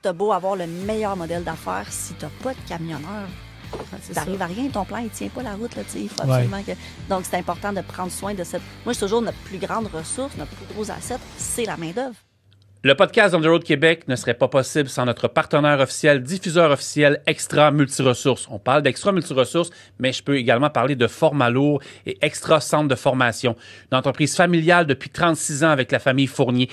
t'as beau avoir le meilleur modèle d'affaires, si t'as pas de camionneur, t'arrives à rien, ton plan, il tient pas la route, là, il faut absolument que... Donc, c'est important de prendre soin de cette... Moi, c'est toujours notre plus grande ressource, notre plus gros asset, c'est la main-d'œuvre. Le podcast On the Road Québec ne serait pas possible sans notre partenaire officiel, diffuseur officiel Extra Multiressources. On parle d'Extra Multiressources, mais je peux également parler de Format Lourd et Extra Centre de formation. Une entreprise familiale depuis 36 ans avec la famille Fournier.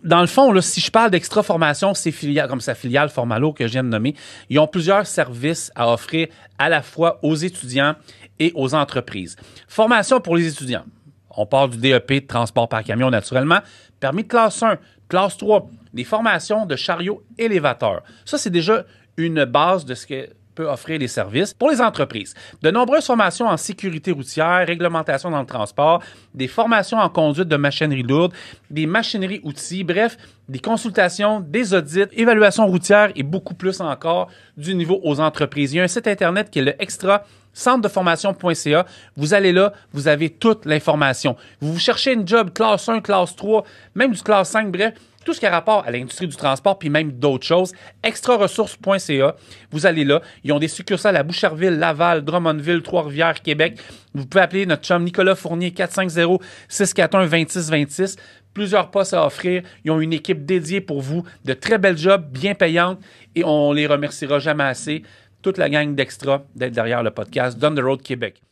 Dans le fond, là, si je parle d'Extra Formation, c'est filiale, comme sa filiale Format Lourd que je viens de nommer, ils ont plusieurs services à offrir à la fois aux étudiants et aux entreprises. Formation pour les étudiants. On parle du DEP de transport par camion naturellement, permis de classe 1, classe 3, des formations de chariot élévateur. Ça, c'est déjà une base de ce que peut offrir les services pour les entreprises. De nombreuses formations en sécurité routière, réglementation dans le transport, des formations en conduite de machinerie lourde, des machineries outils, bref, des consultations, des audits, évaluation routière et beaucoup plus encore du niveau aux entreprises. Il y a un site Internet qui est le Extra centredeformation.ca. Vous allez là, vous avez toute l'information. Vous cherchez une job classe 1, classe 3, même du classe 5, bref, tout ce qui a rapport à l'industrie du transport, puis même d'autres choses, extraressources.ca. Vous allez là. Ils ont des succursales à Boucherville, Laval, Drummondville, Trois-Rivières, Québec. Vous pouvez appeler notre chum Nicolas Fournier, 450-641-2626. Plusieurs postes à offrir. Ils ont une équipe dédiée pour vous, de très belles jobs, bien payantes, et on les remerciera jamais assez. Toute la gang d'Extra d'être derrière le podcast Down the Road Québec.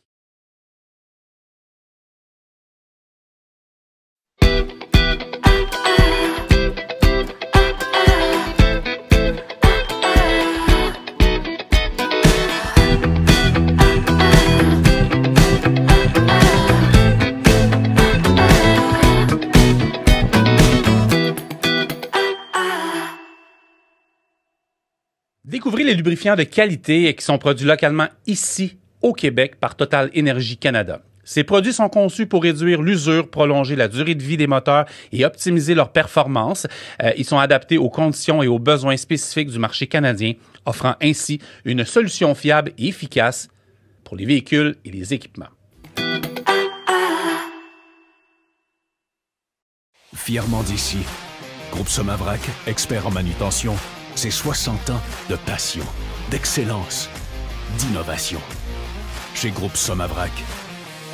Découvrez les lubrifiants de qualité qui sont produits localement ici, au Québec, par Total Énergie Canada. Ces produits sont conçus pour réduire l'usure, prolonger la durée de vie des moteurs et optimiser leur performance. Ils sont adaptés aux conditions et aux besoins spécifiques du marché canadien, offrant ainsi une solution fiable et efficace pour les véhicules et les équipements. Fièrement d'ici, Groupe Somavrac, expert en manutention, c'est 60 ans de passion, d'excellence, d'innovation. Chez Groupe Somavrac,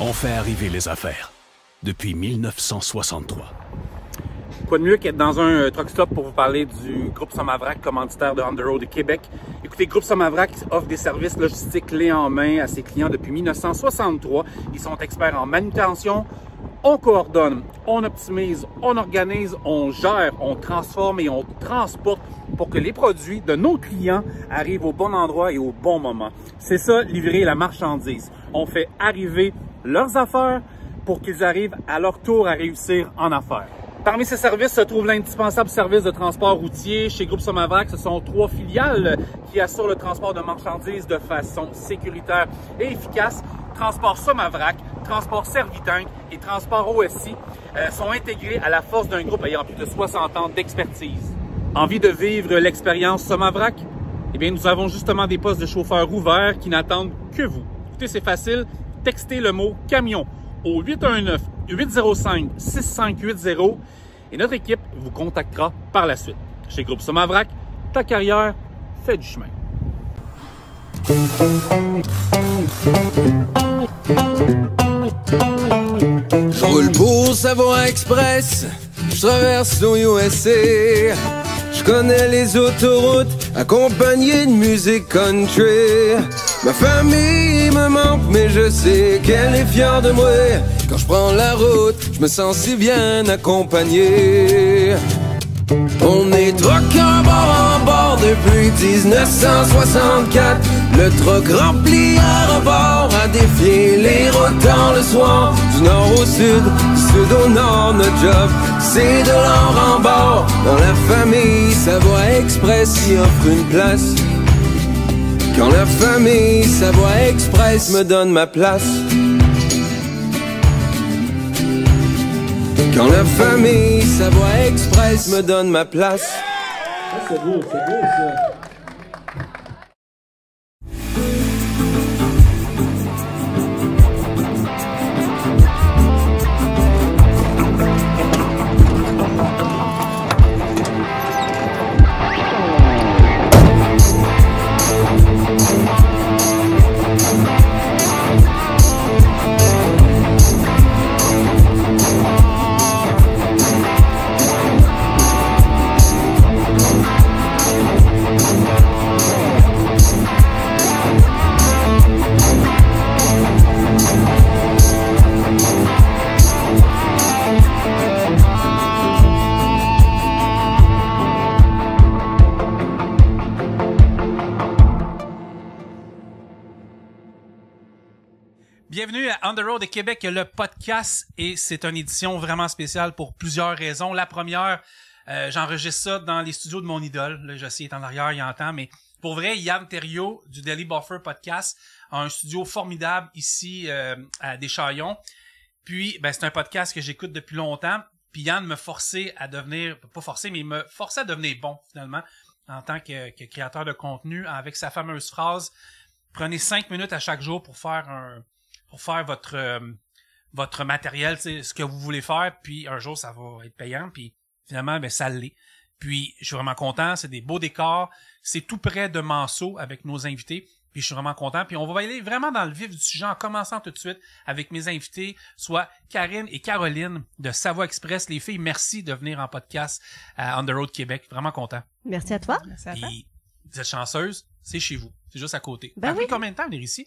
on fait arriver les affaires depuis 1963. Quoi de mieux qu'être dans un truck stop pour vous parler du Groupe Somavrac, commanditaire de On the Road Québec. Écoutez, Groupe Somavrac offre des services logistiques clés en main à ses clients depuis 1963. Ils sont experts en manutention. On coordonne, on optimise, on organise, on gère, on transforme et on transporte pour que les produits de nos clients arrivent au bon endroit et au bon moment. C'est ça, livrer la marchandise. On fait arriver leurs affaires pour qu'ils arrivent à leur tour à réussir en affaires. Parmi ces services se trouve l'indispensable service de transport routier. Chez Groupe Somavrac, ce sont 3 filiales qui assurent le transport de marchandises de façon sécuritaire et efficace. Transport Somavrac, Transport Servitank et Transport OSI sont intégrés à la force d'un groupe ayant plus de 60 ans d'expertise. Envie de vivre l'expérience Somavrac? Eh bien, nous avons justement des postes de chauffeurs ouverts qui n'attendent que vous. Écoutez, c'est facile. Textez le mot « camion » au 819-805-6580 et notre équipe vous contactera par la suite. Chez Groupe Somavrac, ta carrière fait du chemin. Je roule pour Savoie Express, je traverse l'USA. Je connais les autoroutes, accompagné de musique country. Ma famille me manque, mais je sais qu'elle est fière de moi. Quand je prends la route, je me sens si bien accompagné. On est truckers bord en bord depuis 1964. Le truck rempli à rebord a défié les routes dans le soir. Du nord au sud, du sud au nord, notre job c'est de l'or en bord. Dans la famille Savoie Express y offre une place. Quand la famille Savoie Express me donne ma place. Quand la famille Savoie Express me donne ma place. C'est beau ça. Bienvenue à On the Road de Québec, le podcast, et c'est une édition vraiment spéciale pour plusieurs raisons. La première, j'enregistre ça dans les studios de mon idole. Là, je sais, il est en arrière, il entend, mais pour vrai, Yann Thériault du Daily Buffer Podcast a un studio formidable ici à Deschaillons. Puis, c'est un podcast que j'écoute depuis longtemps. Puis Yann me forçait à devenir, pas forcé, mais il me forçait à devenir bon, finalement, en tant que créateur de contenu, avec sa fameuse phrase: prenez 5 minutes à chaque jour pour faire votre matériel, ce que vous voulez faire, puis un jour ça va être payant, puis finalement ça l'est. Puis je suis vraiment content, c'est des beaux décors, c'est tout près de Manceau avec nos invités, puis je suis vraiment content. Puis on va aller vraiment dans le vif du sujet en commençant tout de suite avec mes invités, soit Karine et Caroline de Savoie Express. Les filles, merci de venir en podcast à On the Road Québec, vraiment content. Merci à toi. Merci à toi. Et vous êtes chanceuse, c'est chez vous, c'est juste à côté. Ben Ça a pris oui. combien de temps venir ici?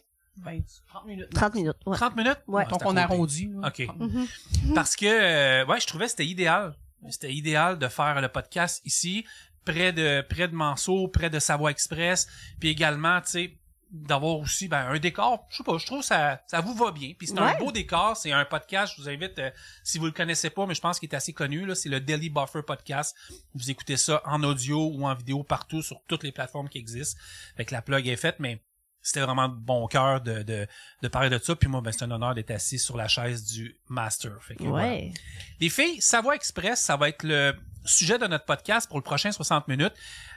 30 minutes. 30 minutes, ouais. 30 minutes? Ouais. Ah, Donc c'est à on côté. arrondit. là. OK. 30 minutes. Parce que je trouvais que c'était idéal. C'était idéal de faire le podcast ici, près de Manceau, près de Savoie Express, puis également, tu sais, d'avoir aussi un décor, je sais pas, je trouve ça vous va bien. Puis c'est un Ouais. beau décor, c'est un podcast, je vous invite, si vous le connaissez pas, mais je pense qu'il est assez connu, là, c'est le Daily Buffer Podcast. Vous écoutez ça en audio ou en vidéo partout sur toutes les plateformes qui existent. Fait que la plug est faite, mais c'était vraiment de bon cœur de parler de ça. Puis moi, c'est un honneur d'être assis sur la chaise du master. Fait que, voilà. Ouais. Les filles, Savoie Express, ça va être le sujet de notre podcast pour le prochain 60 minutes.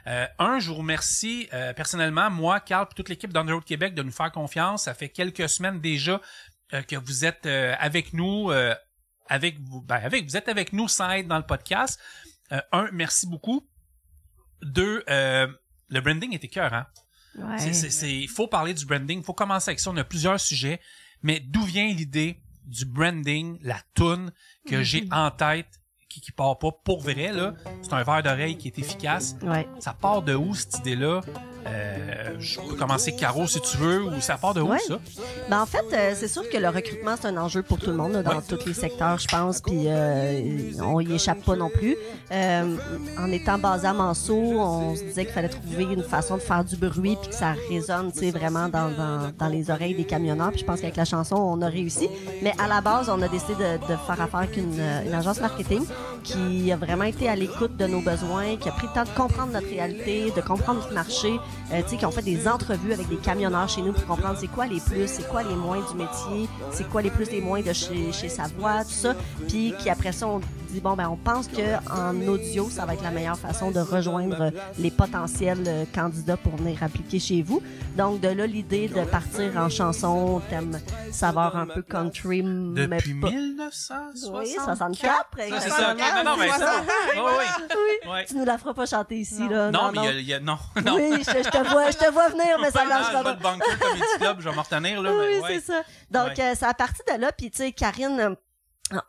Je vous remercie personnellement, moi, Carl, et toute l'équipe d'On the Road Québec de nous faire confiance. Ça fait quelques semaines déjà que vous êtes avec nous, vous êtes avec nous sans être dans le podcast. Merci beaucoup. 2, le branding est écœurant. Ouais. Il faut parler du branding, il faut commencer avec ça. On a plusieurs sujets, mais d'où vient l'idée du branding, la toune que j'ai en tête, qui part pas pour vrai, là? C'est un verre d'oreille qui est efficace. Ouais. Ça part de où, cette idée-là? Je peux commencer Caro, si tu veux, ou ça part de où, Ouais. ça? En fait, c'est sûr que le recrutement, c'est un enjeu pour tout le monde, là, dans tous les secteurs, je pense, puis on y échappe pas non plus. En étant basé à Manceau, on se disait qu'il fallait trouver une façon de faire du bruit puis que ça résonne, tu sais, vraiment dans les oreilles des camionneurs. Puis je pense qu'avec la chanson, on a réussi. Mais à la base, on a décidé de faire affaire avec une agence marketing qui a vraiment été à l'écoute de nos besoins, qui a pris le temps de comprendre notre réalité, de comprendre notre marché, tu sais, qui ont fait des entrevues avec des camionneurs chez nous pour comprendre c'est quoi les plus, c'est quoi les moins du métier, c'est quoi les plus, les moins de chez Savoie, tout ça. Puis qui après ça, on dit on pense que en audio, ça va être la meilleure façon de rejoindre les potentiels candidats pour venir appliquer chez vous. Donc de là l'idée de partir en chanson, thème saveur un peu country, mais Depuis pas. Oui, 1964? 64, C'est ça, exactement. ok. Non, mais ça. Oui. Oui. Ouais. Tu nous la feras pas chanter ici, là. Non, mais il y a non. Oui, je te vois venir, mais ça Non, lâchera je vais pas. le bunker Comedy Club, je vais m'en retenir, là. Oui, mais ouais. c'est ça. Donc, Ouais. c'est à partir de là, puis tu sais, Karine,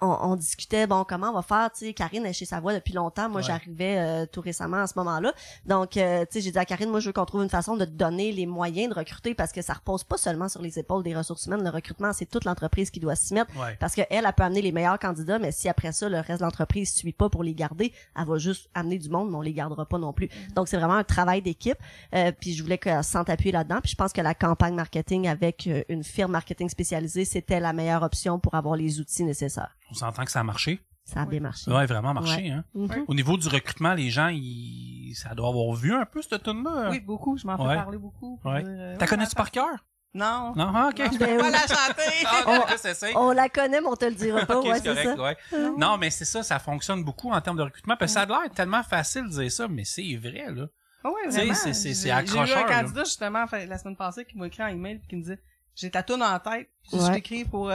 on discutait, comment on va faire, tu sais, Karine est chez Savoie depuis longtemps, moi Ouais. j'arrivais tout récemment à ce moment-là, donc tu sais, j'ai dit à Karine, moi je veux qu'on trouve une façon de te donner les moyens de recruter, parce que ça repose pas seulement sur les épaules des ressources humaines, le recrutement c'est toute l'entreprise qui doit s'y mettre, Ouais. parce que elle peut amener les meilleurs candidats, mais si après ça le reste de l'entreprise suit pas pour les garder, elle va juste amener du monde, mais on les gardera pas non plus. Donc c'est vraiment un travail d'équipe, puis je voulais qu'elle se sente appuyée là-dedans, puis je pense que la campagne marketing avec une firme marketing spécialisée, c'était la meilleure option pour avoir les outils nécessaires. On s'entend que ça a marché. Ça a bien marché. Ouais, vraiment marché, Ouais. hein. Mhm. Au niveau du recrutement, les gens, ça doit avoir vu un peu cette tune-là. Oui, beaucoup. Je m'en fais Ouais. parler beaucoup. Ouais. Ouais, T'as connais-tu par cœur? Non. Non? Ah, ok. Non, je peux pas la chanter. Ah, On- ok, c'est ça. On la connaît, mais on te le dira pas, Ok, ouais, c'est c'est ça. correct, ouais. Non, mais c'est ça fonctionne beaucoup en termes de recrutement. Parce que ça a l'air tellement facile de dire ça, mais c'est vrai, là. Ah ouais, Tu sais, vraiment. c'est J'ai accrocheur, eu un là. candidat, justement, la semaine passée, qui m'a écrit un email et qui me disait, j'ai ta toune en tête, puis Ouais. je t'écris pour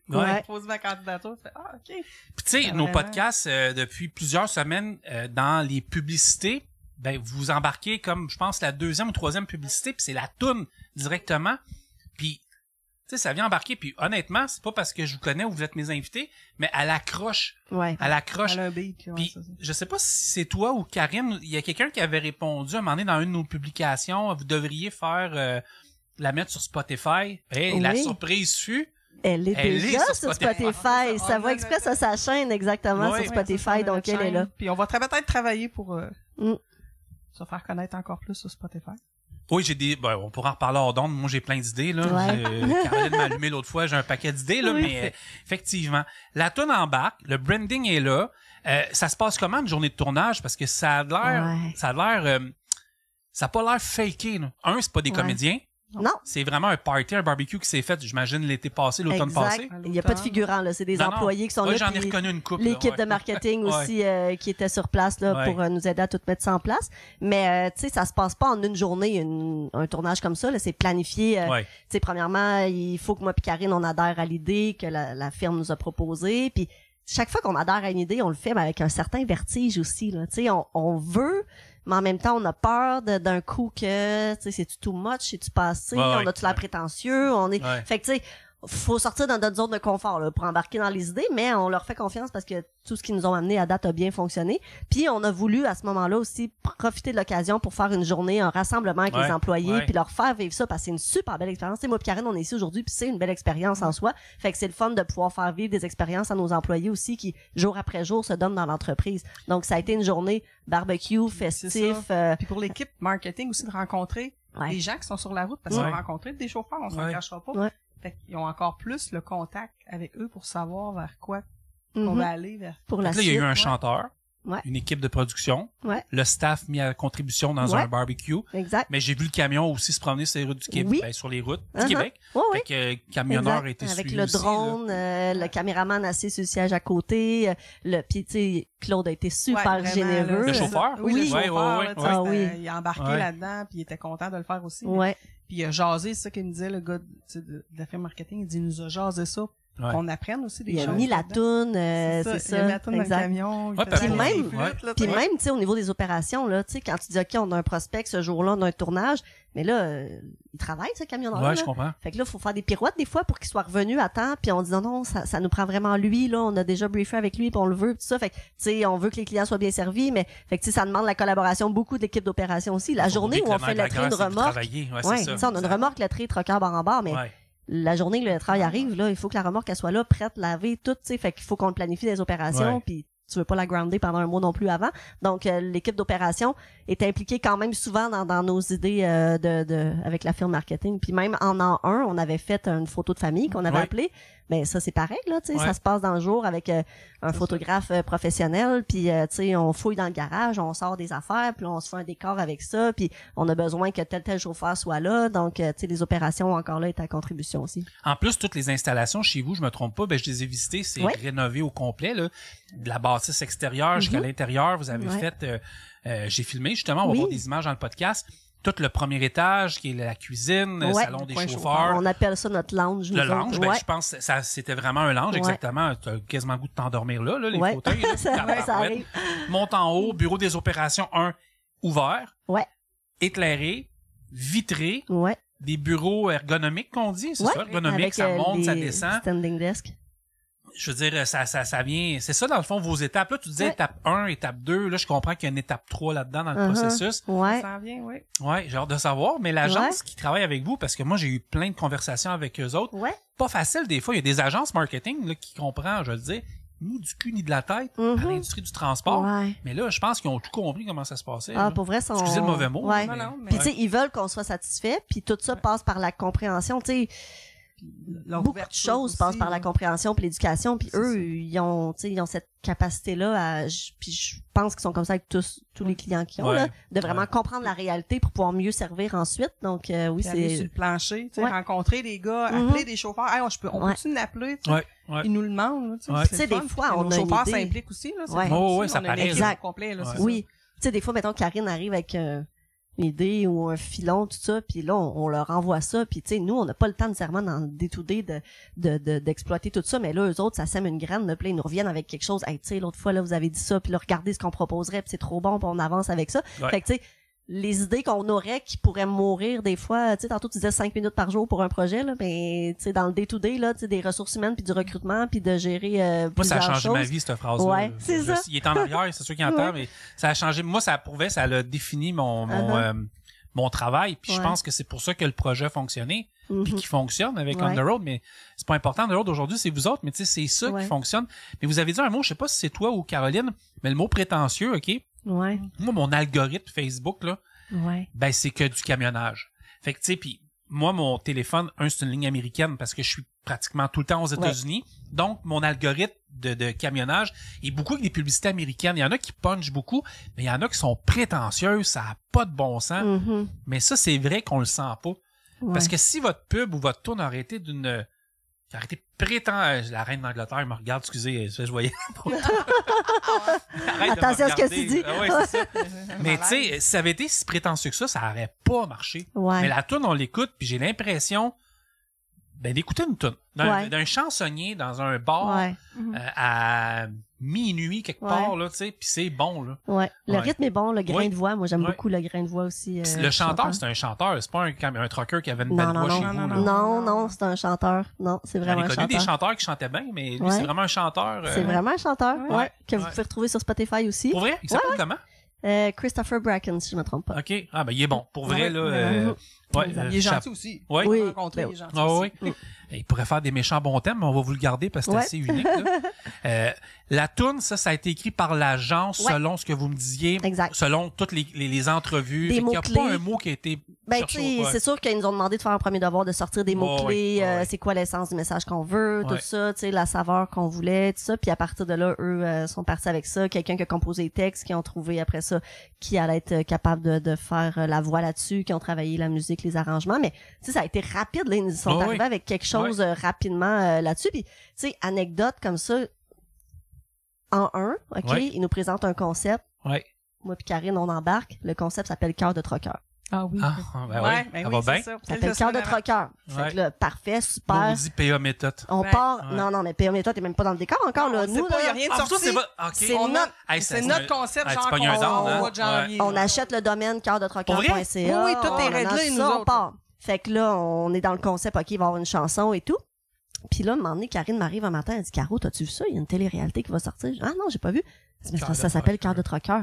Ouais. poser ma candidature. Je fais, ah, ok. Puis tu sais, Ah, nos vraiment? podcasts, depuis plusieurs semaines, dans les publicités, vous embarquez comme, je pense, la 2e ou 3e publicité, puis c'est la toune directement. Puis, tu sais, ça vient embarquer. Puis honnêtement, c'est pas parce que je vous connais ou vous êtes mes invités, mais elle accroche. Ouais. Elle accroche. Elle a un beat, ouais, Puis, c'est ça. je sais pas si c'est toi ou Karine, il y a quelqu'un qui avait répondu à un moment donné dans une de nos publications, vous devriez faire la mettre sur Spotify. Et la Oui. surprise fut... Elle est Elle déjà est sur sur Spotify. Spotify. On Savoie a Express notre- a sa chaîne exactement Ouais. sur Spotify, Ouais, donc c'est ça, elle est notre là. chaîne. Puis on va peut-être travailler pour Mm. se faire connaître encore plus sur Spotify. Oui, on pourra en reparler hors d'onde. Moi, j'ai plein d'idées, là. Ouais. Caroline m'a allumé l'autre fois, j'ai un paquet d'idées, là, Oui, mais effectivement. La toune embarque, le branding est là. Ça se passe comment une journée de tournage? Parce que ça a pas l'air faké, là. C'est pas des comédiens. Non. C'est vraiment un party, un barbecue qui s'est fait, j'imagine, l'été passé, l'automne passé. Il n'y a pas de figurants, là. C'est des employés qui sont là. J'en ai reconnu une couple. L'équipe de marketing aussi, qui était sur place, là, pour nous aider à tout mettre ça en place. Mais, tu sais, ça se passe pas en une journée, un tournage comme ça, là. C'est planifié. Tu sais, premièrement, il faut que moi et Karine, on adhère à l'idée que la firme nous a proposée. Puis, chaque fois qu'on adhère à une idée, on le fait avec un certain vertige aussi, là. Tu sais, on veut, mais en même temps, on a peur d'un coup que, tu sais, c'est too much, c'est-tu passé, on a-tu l'air prétentieux, fait que, tu sais, faut sortir dans notre zone de confort, là, pour embarquer dans les idées, mais on leur fait confiance parce que tout ce qu'ils nous ont amené à date a bien fonctionné. Puis, on a voulu, à ce moment-là aussi, profiter de l'occasion pour faire une journée, un rassemblement avec les employés, puis leur faire vivre ça parce que c'est une super belle expérience. Tu sais, moi et Karine, on est ici aujourd'hui, puis c'est une belle expérience en soi. Fait que c'est le fun de pouvoir faire vivre des expériences à nos employés aussi qui, jour après jour, se donnent dans l'entreprise. Donc, ça a été une journée barbecue, festif. Puis pour l'équipe marketing aussi de rencontrer les gens qui sont sur la route, parce qu'on a rencontré des chauffeurs, on s'en cachera pas. Fait qu'ils ont encore plus le contact avec eux pour savoir vers quoi on va aller vers. Pour la suite. Il y a eu un chanteur, une équipe de production, le staff mis à contribution dans un barbecue. Exact. Mais j'ai vu le camion aussi se promener sur les routes du Québec, sur les routes du Québec. Fait que camionneur était suivi avec le drone, le caméraman assis sur le siège à côté, puis tu sais, Claude a été super généreux. Le chauffeur? Oui, le chauffeur. Oui. Il a embarqué là-dedans, puis il était content de le faire aussi. Puis il a jasé, c'est ça qu'il me disait, le gars de la firme marketing, il dit, il nous a jasé ça. Qu'on apprenne aussi des choses. Il a mis la toune, c'est ça. Il a mis la toune dans le camion. Puis même, tu sais, au niveau des opérations, là, tu sais, quand tu dis, OK, on a un prospect ce jour-là, on a un tournage, mais là, il travaille, ce camionneur-là. Ouais, je comprends. Fait que là, faut faire des pirouettes des fois pour qu'il soit revenu à temps, puis on dit non, ça nous prend vraiment lui, là, on a déjà briefé avec lui, puis on le veut, tout ça. Fait que, tu sais, on veut que les clients soient bien servis, mais, fait que, tu sais, ça demande la collaboration beaucoup de l'équipe d'opération aussi. La journée où on fait le trait de remorque. Ça, on a une remorque, le trait, troqueur, bar en bar, mais, la journée que le travail arrive, là, il faut que la remorque, elle soit là, prête, lavée, tout, tu sais. Fait qu'il faut qu'on le planifie des opérations, puis tu veux pas la grounder pendant un mois non plus avant. Donc, l'équipe d'opération est impliquée quand même souvent dans nos idées avec la firme marketing. Puis même en an 1, on avait fait une photo de famille qu'on avait appelée. Ben ça, c'est pareil, là, tu sais, ça se passe dans le jour avec un photographe professionnel. Puis, tu sais, on fouille dans le garage, on sort des affaires, puis on se fait un décor avec ça. Puis, on a besoin que tel chauffeur soit là. Donc, tu sais, les opérations encore là est à contribution aussi. En plus, toutes les installations chez vous, je me trompe pas, ben je les ai visitées, c'est rénové au complet, là. De la bâtisse extérieure jusqu'à l'intérieur, vous avez fait, j'ai filmé justement, on va voir des images dans le podcast. Tout le premier étage, qui est la cuisine, le salon des chauffeurs. On appelle ça notre lounge. Le lounge, ben, je pense que ça, c'était vraiment un lounge, exactement. T'as quasiment le goût de t'endormir là, les fauteuils. Là, ça arrive. Monte en haut, bureau des opérations 1, ouvert. Éclairé, vitré. Des bureaux ergonomiques qu'on dit, c'est ça? Ergonomique, ça monte, ça descend. Standing desk. Je veux dire, ça vient, c'est ça dans le fond vos étapes. Là, tu disais étape 1, étape 2. Là, je comprends qu'il y a une étape 3 là-dedans dans le processus. Ça s'en vient, Ouais, j'ai hâte de savoir. Mais l'agence qui travaille avec vous, parce que moi, j'ai eu plein de conversations avec eux autres. Pas facile des fois. Il y a des agences marketing là, qui comprennent, je veux dire, ni du cul ni de la tête à l'industrie du transport. Mais là, je pense qu'ils ont tout compris comment ça se passait. Pour vrai, excusez le mauvais mot. Puis tu sais, ils veulent qu'on soit satisfait. Puis tout ça passe par la compréhension. Tu sais, beaucoup de choses passent par la compréhension puis l'éducation, puis eux ils ont cette capacité là puis je pense qu'ils sont comme ça avec tous les clients qu'ils ont là, de vraiment comprendre la réalité pour pouvoir mieux servir ensuite. Donc oui, c'est sur le plancher, tu sais, rencontrer des gars, appeler des chauffeurs, hey, on peut-tu l'appeler, ils nous le demandent, tu sais, des fois on a une chauffeur idée. s'implique aussi là, ça paraît exact complet là, oui, tu sais, des fois mettons Karine arrive avec une idée ou un filon, tout ça, puis là, on leur envoie ça, puis tu sais, nous, on n'a pas le temps nécessairement dans le day-to-day d'exploiter tout ça, mais là, eux autres, ça sème une graine, là, puis là, ils nous reviennent avec quelque chose, hey, tu sais, l'autre fois, là, vous avez dit ça, puis là, regardez ce qu'on proposerait, puis c'est trop bon, puis on avance avec ça. Fait que, tu sais, les idées qu'on aurait qui pourraient mourir des fois, tu sais, tantôt tu disais 5 minutes par jour pour un projet, là, mais tu sais, dans le day-to-day, là, tu sais, des ressources humaines puis du recrutement puis de gérer moi, ça a changé choses. ma vie, cette phrase-là. Ouais, c'est ça. Il est en arrière, c'est sûr qu'il entend, mais ça a changé. Moi, ça prouvait, ça a défini mon travail, puis je pense que c'est pour ça que le projet a fonctionné, puis qu'il fonctionne avec On the Road, mais c'est pas important. On the Road aujourd'hui, c'est vous autres, mais tu sais, c'est ça qui fonctionne. Mais vous avez dit un mot, je sais pas si c'est toi ou Caroline, mais le mot prétentieux, OK? Ouais. Moi, mon algorithme Facebook, là, ben, c'est que du camionnage. Fait que, tu sais, puis moi, mon téléphone, c'est une ligne américaine parce que je suis pratiquement tout le temps aux États-Unis. Donc, mon algorithme de camionnage est beaucoup avec des publicités américaines. Il y en a qui punchent beaucoup, mais il y en a qui sont prétentieuses, ça n'a pas de bon sens. Mais ça, c'est vrai qu'on le sent pas. Parce que si votre pub ou votre tourne aurait été la reine d'Angleterre me regarde, excusez, je voyais. Attention à ce que tu dis. Ouais, c'est ça. Mais tu sais, si ça avait été si prétentieux que ça aurait pas marché. Mais la toune, on l'écoute, puis j'ai l'impression d'écouter une toune. D'un chansonnier dans un bar à minuit quelque part, là, tu sais, puis c'est bon, là. Le rythme est bon, le grain de voix. Moi, j'aime beaucoup le grain de voix aussi. Le chanteur, c'est un chanteur. C'est pas un trucker qui avait une belle voix chez vous. Non, c'est un chanteur. Non, c'est vraiment un chanteur. J'ai connu des chanteurs qui chantaient bien, mais lui, c'est vraiment un chanteur. C'est vraiment un chanteur, que vous pouvez retrouver sur Spotify aussi. Pour vrai? Il s'appelle comment? Christopher Bracken, si je me trompe pas. OK. Ah, ben, il est bon. Pour vrai, là, il est gentil aussi. Oui. Il est gentil aussi. Il pourrait faire des méchants bons thèmes, mais on va vous le garder parce que c'est assez unique, là. La toune, ça a été écrit par l'agence selon ce que vous me disiez. Exact. Selon toutes les entrevues. Des mots-clés. Il n'y a pas un mot qui a été c'est sûr qu'ils nous ont demandé de faire un premier devoir, de sortir des mots-clés, c'est quoi l'essence du message qu'on veut, tout ça, tu sais, la saveur qu'on voulait, tout ça. Puis à partir de là, eux sont partis avec ça. Quelqu'un qui a composé les textes, qui ont trouvé après ça qui allait être capable de faire la voix là-dessus, qui ont travaillé la musique, les arrangements. Mais tu sais, ça a été rapide, là. Ils sont arrivés avec quelque chose rapidement là-dessus. Puis tu sais, anecdote comme ça, ils nous présentent un concept. Moi puis Karine, on embarque. Le concept s'appelle Cœur de Trucker. Ah oui. Ça va bien. Ça s'appelle Cœur de Trucker. Fait que là, parfait, super. Moi, on dit PA méthode. On part. Non, mais PA méthode, t'es même pas dans le décor encore, là. Nous, il y a rien de sorti. C'est notre concept, genre, qu'on voit de janvier. On achète le domaine cœurdetrucker.ca. Oui, tout est réglé, nous autres. On part. Fait que là, on est dans le concept, OK, il va y avoir une chanson et tout. Puis là, à un moment donné, Karine m'arrive un matin, elle dit, Caro, t'as-tu vu ça? Il y a une télé-réalité qui va sortir. Ah non, j'ai pas vu. Ça s'appelle Cœur de Trucker.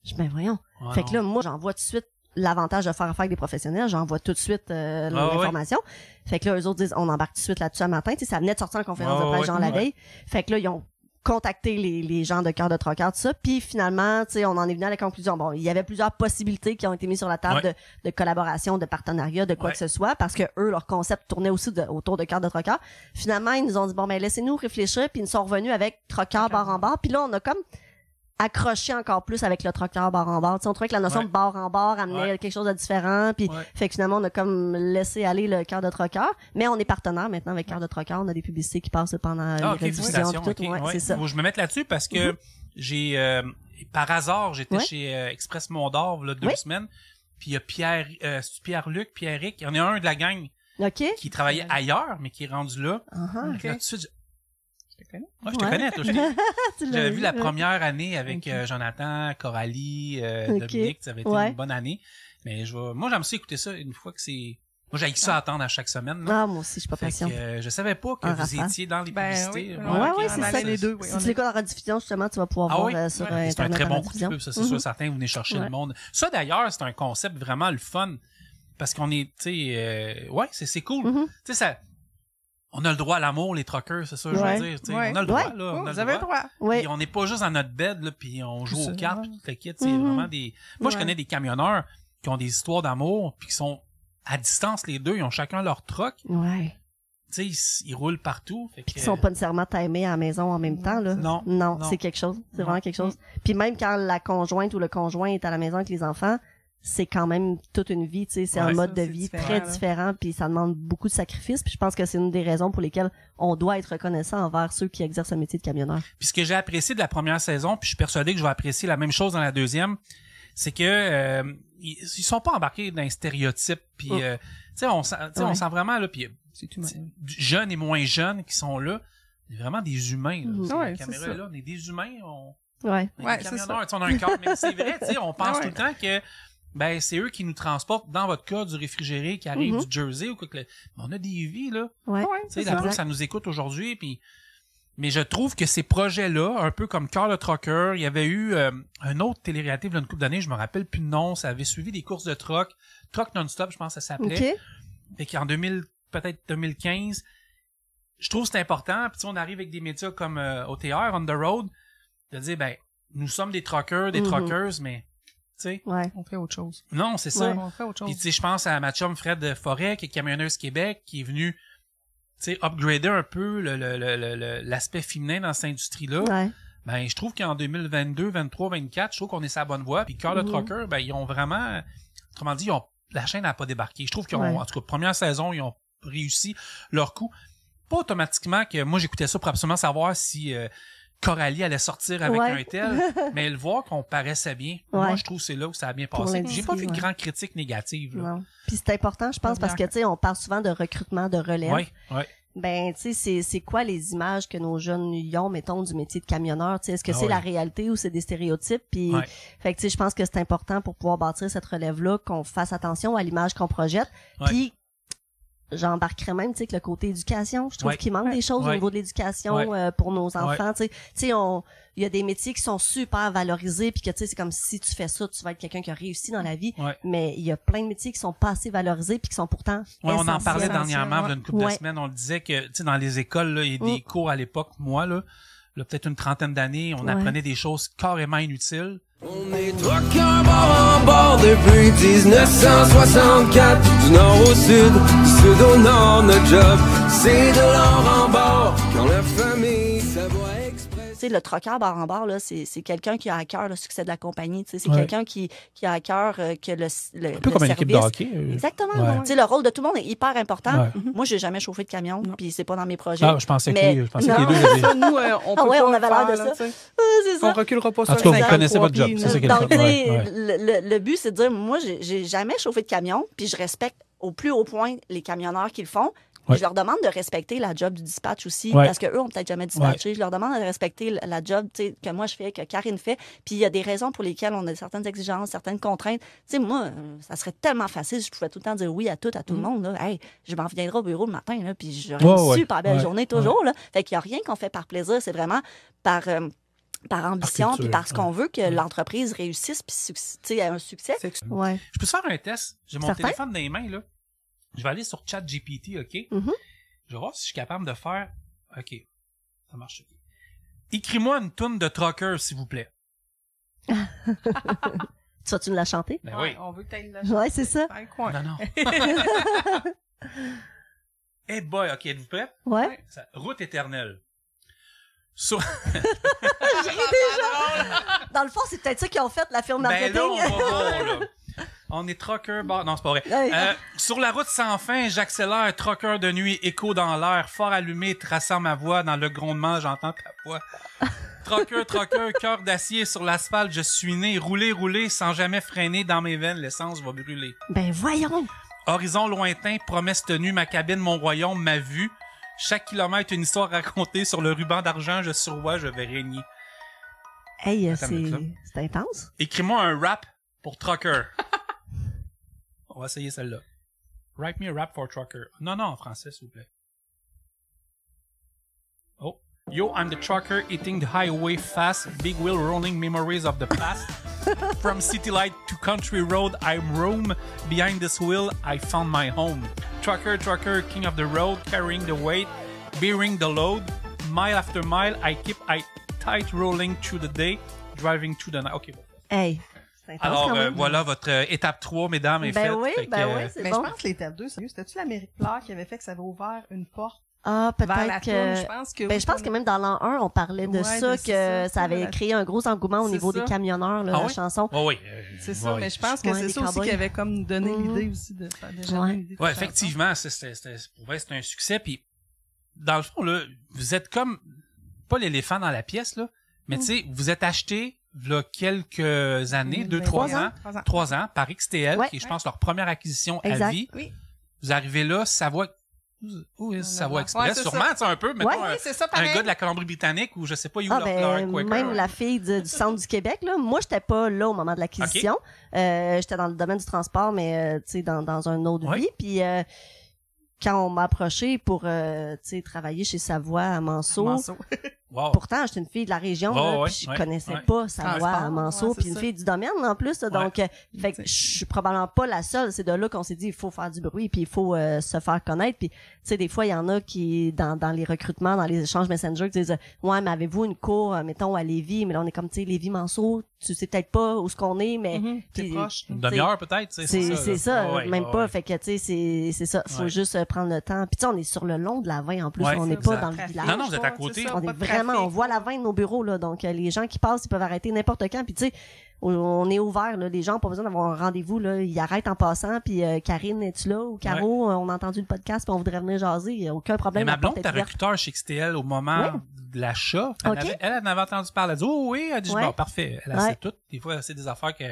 Je dis, ben voyons. Fait que là, moi, j'envoie tout de suite l'avantage de faire affaire avec des professionnels, j'envoie tout de suite l'information. Fait que là, eux autres disent, on embarque tout de suite là-dessus un matin. Tu sais, ça venait de sortir en conférence de presse, genre la veille. Fait que là, ils ont contacté les gens de Cœur de Trucker, tout ça. Puis finalement, tu sais, on en est venu à la conclusion. Bon, il y avait plusieurs possibilités qui ont été mises sur la table de collaboration, de partenariat, de quoi que ce soit, parce que eux, leur concept tournait aussi autour de Cœur de Trucker. Finalement, ils nous ont dit, bon, ben, laissez-nous réfléchir, puis ils nous sont revenus avec Trucker bar en bar. Puis là, on a comme accroché encore plus avec le trucker bar en bar. Tu sais, on trouvait que la notion de bar en bar amenait quelque chose de différent. Puis fait que finalement, on a comme laissé aller le Cœur de Trucker. Mais on est partenaire maintenant avec Cœur de Trucker. On a des publicités qui passent pendant les rediffusions. C'est ça. Faut que je me mette là-dessus parce que j'ai par hasard, j'étais chez Express Mondor il y a 2 semaines. Puis il y a Pierre-Luc, Pierre-Eric. Il y en a un de la gang qui travaillait ailleurs, mais qui est rendu là. Là, tout de suite, je te connais? Moi, je te connais, toi. J'avais vu la première année avec Jonathan, Coralie, Dominique. Ça avait été une bonne année. Mais moi, j'aime ça écouter ça une fois que c'est... Moi, j'ai ça à attendre à chaque semaine. Moi aussi, je suis pas patiente. Je savais pas que vous étiez dans les publicités. C'est ça. Les deux. Si tu l'écoutes en rediffusion, justement, tu vas pouvoir voir sur Internet. C'est un très bon coup de pub, ça, c'est sûr, certain. Vous venez chercher le monde. Ça, d'ailleurs, c'est un concept vraiment le fun. Parce qu'on est, tu sais, c'est cool. Tu sais, ça... On a le droit à l'amour, les truckers, c'est ça, je veux dire. On a le droit, là. Vous avez le droit. Puis on n'est pas juste dans notre bed, là, puis on joue aux cartes, puis tout le kit. C'est vraiment des... Moi, je connais des camionneurs qui ont des histoires d'amour, puis qui sont à distance, les deux. Ils ont chacun leur truck. Tu sais, ils roulent partout. Fait que... Ils sont pas nécessairement timés à la maison en même temps, là. Non, c'est quelque chose. C'est vraiment quelque chose. Puis même quand la conjointe ou le conjoint est à la maison avec les enfants, c'est quand même toute une vie, tu sais, c'est un mode de vie très différent, puis ça demande beaucoup de sacrifices, puis je pense que c'est une des raisons pour lesquelles on doit être reconnaissant envers ceux qui exercent le métier de camionneur. Puis ce que j'ai apprécié de la première saison, puis je suis persuadé que je vais apprécier la même chose dans la deuxième, c'est que ils sont pas embarqués dans un stéréotype, puis tu sais, on sent vraiment là, puis jeunes et moins jeunes qui sont là, c'est vraiment des humains là. La caméra là, on est des humains, des camionneurs, on a un corps, mais c'est vrai, tu sais, on pense tout le temps que ben c'est eux qui nous transportent, dans votre cas, du réfrigéré qui arrive du Jersey ou quoi que on a des vies là. Tu sais, la preuve, ça nous écoute aujourd'hui, puis mais je trouve que ces projets-là, un peu comme Cœur de Trucker, il y avait eu un autre télé-réalité il y a une couple d'années, je me rappelle plus le nom, ça avait suivi des courses de truck non-stop, je pense que ça s'appelait. Fait qu'en 2015, je trouve que c'est important, puis on arrive avec des médias comme OTR, On the Road, de dire ben nous sommes des truckers, des truckeuses, mais, tu sais. Ouais. On fait autre chose. Non, c'est ça. Ouais. On fait autre chose. Puis, tu sais, je pense à ma chum Fred Forêt, qui est camionneuse Québec, qui est venue, tu sais, upgrader un peu l'aspect féminin dans cette industrie-là. Ouais. Ben, je trouve qu'en 2022, 23, 24, je trouve qu'on est sur la bonne voie. Puis, Cœur de Trucker, ben, ils ont vraiment, autrement dit, la chaîne n'a pas débarqué. Je trouve qu'ils ont, en tout cas, première saison, ils ont réussi leur coup. Pas automatiquement que, moi, j'écoutais ça pour absolument savoir si, Coralie allait sortir avec un tel, mais le voir qu'on paraissait bien, moi, je trouve que c'est là où ça a bien passé. J'ai pas vu de grande critique négative, là. Non. Puis c'est important, je pense, parce que, tu sais, on parle souvent de recrutement de relève. Oui. Ben, tu sais, c'est quoi les images que nos jeunes y ont, mettons, du métier de camionneur? Tu sais, est-ce que c'est la réalité ou c'est des stéréotypes? Puis, fait que, tu sais, je pense que c'est important pour pouvoir bâtir cette relève-là, qu'on fasse attention à l'image qu'on projette. Puis, j'embarquerais même, tu sais, que le côté éducation, je trouve qu'il manque des choses au niveau de l'éducation pour nos enfants. Tu sais, il y a des métiers qui sont super valorisés, puis que, tu sais, c'est comme si tu fais ça, tu vas être quelqu'un qui a réussi dans la vie. Mais il y a plein de métiers qui sont pas assez valorisés, puis qui sont pourtant on en parlait dernièrement, il y a une couple de semaines, on le disait que, tu sais, dans les écoles, là, il y a des cours à l'époque, moi, là, peut-être une trentaine d'années, on apprenait des choses carrément inutiles. On est truckers bord en bord depuis 1964. Du nord au sud, du sud au nord, notre job, c'est de l'or en bord. Quand la famille Savoie Express... Tu sais, le trucker bord en bord, là, c'est quelqu'un qui a à cœur le succès de la compagnie. Tu sais, c'est quelqu'un qui a à cœur que le un peu comme une équipe de hockey. Exactement. Tu sais, le rôle de tout le monde est hyper important. Moi, j'ai jamais chauffé de camion, puis c'est pas dans mes projets. Ah, je pensais que les deux avaient... Nous, on peut on avait l'air de ça. C'est ça. On reculera pas sur en tout cas, vous connaissez votre job. C'est ça qui est donc, le but, c'est de dire, moi, j'ai jamais chauffé de camion, puis je respecte au plus haut point les camionneurs qui le font. Je leur demande de respecter la job du dispatch aussi, parce qu'eux ont peut-être jamais dispatché. Je leur demande de respecter la job que moi je fais, que Karine fait. Puis il y a des raisons pour lesquelles on a certaines exigences, certaines contraintes. Tu sais, moi, ça serait tellement facile si je pouvais tout le temps dire oui à tout le monde. Là. Hey, je m'en reviendrai au bureau le matin, là, puis j'aurai une super belle journée toujours. Là. Fait qu'il n'y a rien qu'on fait par plaisir, c'est vraiment par ambition, puis parce qu'on veut que l'entreprise réussisse, puis ait un succès. Je peux te faire un test? J'ai mon téléphone dans les mains, là. Je vais aller sur ChatGPT, OK? Je vais voir si je suis capable de faire... OK, ça marche. Écris-moi une toune de trucker, s'il vous plaît. Tu vas-tu me la chanter? Ben oui. On veut que tu ailles la chanter. Ouais, c'est ça. Non. Hey boy, OK, êtes-vous prêts? Ouais. Route éternelle. J'ai déjà. Dans le fond, c'est peut-être ça qu'ils ont fait, la firme marketing. Ben là, on va voir, là. On est trucker, non, c'est pas vrai. Sur la route sans fin, j'accélère, trucker de nuit, écho dans l'air, fort allumé, traçant ma voix, dans le grondement, j'entends ta voix. Trucker, cœur d'acier sur l'asphalte, je suis né, rouler, sans jamais freiner, dans mes veines, l'essence va brûler. Ben voyons! Horizon lointain, promesse tenue, ma cabine, mon royaume, ma vue. Chaque kilomètre, une histoire racontée, sur le ruban d'argent, je survois, je vais régner. Hey, c'est intense. Écris-moi un rap pour trucker. On va essayer celle-là. Write me a rap for trucker. Non, en français, s'il vous plaît. Oh. Yo, I'm the trucker eating the highway fast. Big wheel rolling memories of the past. From city light to country road, I roam. Behind this wheel, I found my home. Trucker, king of the road, carrying the weight, bearing the load. Mile after mile, I keep tight rolling through the day, driving through the night. OK, bon. Hey. Alors, voilà, votre étape 3, mesdames, est faite. Oui, c'est mais bon. je pense que l'étape 2, c'était-tu l'Amérique Pleure qui avait fait que ça avait ouvert une porte? Ah, peut-être que... Je pense que... je pense que même dans l'an 1, on parlait de ça, que ça avait créé un gros engouement au niveau des camionneurs, là, la chanson. Oui. C'est ça, mais je pense que c'est ça aussi qui avait comme donné l'idée aussi de faire déjà une idée. Ouais, effectivement, c'était un succès. Puis, dans le fond, là, vous êtes comme, pas l'éléphant dans la pièce, là, mais tu sais, vous êtes acheté là, quelques années, 3 ans, par XTL, qui est, je pense, leur première acquisition à vie. Oui. Vous arrivez là, Savoie Express, sûrement, tu sais, un peu, mettons, un gars de la Colombie-Britannique ou je sais pas, même la fille du centre du Québec, là. Moi, j'étais pas là au moment de l'acquisition. J'étais dans le domaine du transport, mais, tu sais, dans un autre vie. Puis, quand on m'a approché pour, tu sais, travailler chez Savoie à Manceau. Wow. Pourtant, j'étais une fille de la région, là, puis je connaissais pas sa voix à Manceau, puis une fille du domaine en plus. Là, donc, fait que je suis probablement pas la seule. C'est de là qu'on s'est dit, il faut faire du bruit, puis il faut se faire connaître. Puis, tu sais, des fois, il y en a qui, dans les recrutements, dans les échanges Messenger, qui disent, ouais, mais avez-vous une cour, mettons, à Lévis? Mais là, on est comme, tu sais, Lévis, Manceau, tu sais peut-être pas où ce qu'on est, mais t'es proche. Une demi-heure peut-être, c'est ça, même pas. Fait que tu sais, c'est ça. Faut juste prendre le temps. Puis tu sais, on est sur le long de la 20 en plus. On n'est pas dans le village. Non, vous êtes à côté. On est vraiment, on voit la 20 de nos bureaux là. Donc les gens qui passent, ils peuvent arrêter n'importe quand. Puis tu sais, on est ouvert là. Les gens n'ont pas besoin d'avoir un rendez-vous là. Ils arrêtent en passant. Puis Karine, es-tu là ou Caro? On a entendu le podcast. Puis on voudrait venir jaser. Il y a aucun problème. Mais ma blonde était recruteur chez XTL au moment de l'achat. Elle en avait entendu parler. Elle a dit oui. Elle a dit bon, parfait. Elle a sait tout. Des fois, c'est des affaires que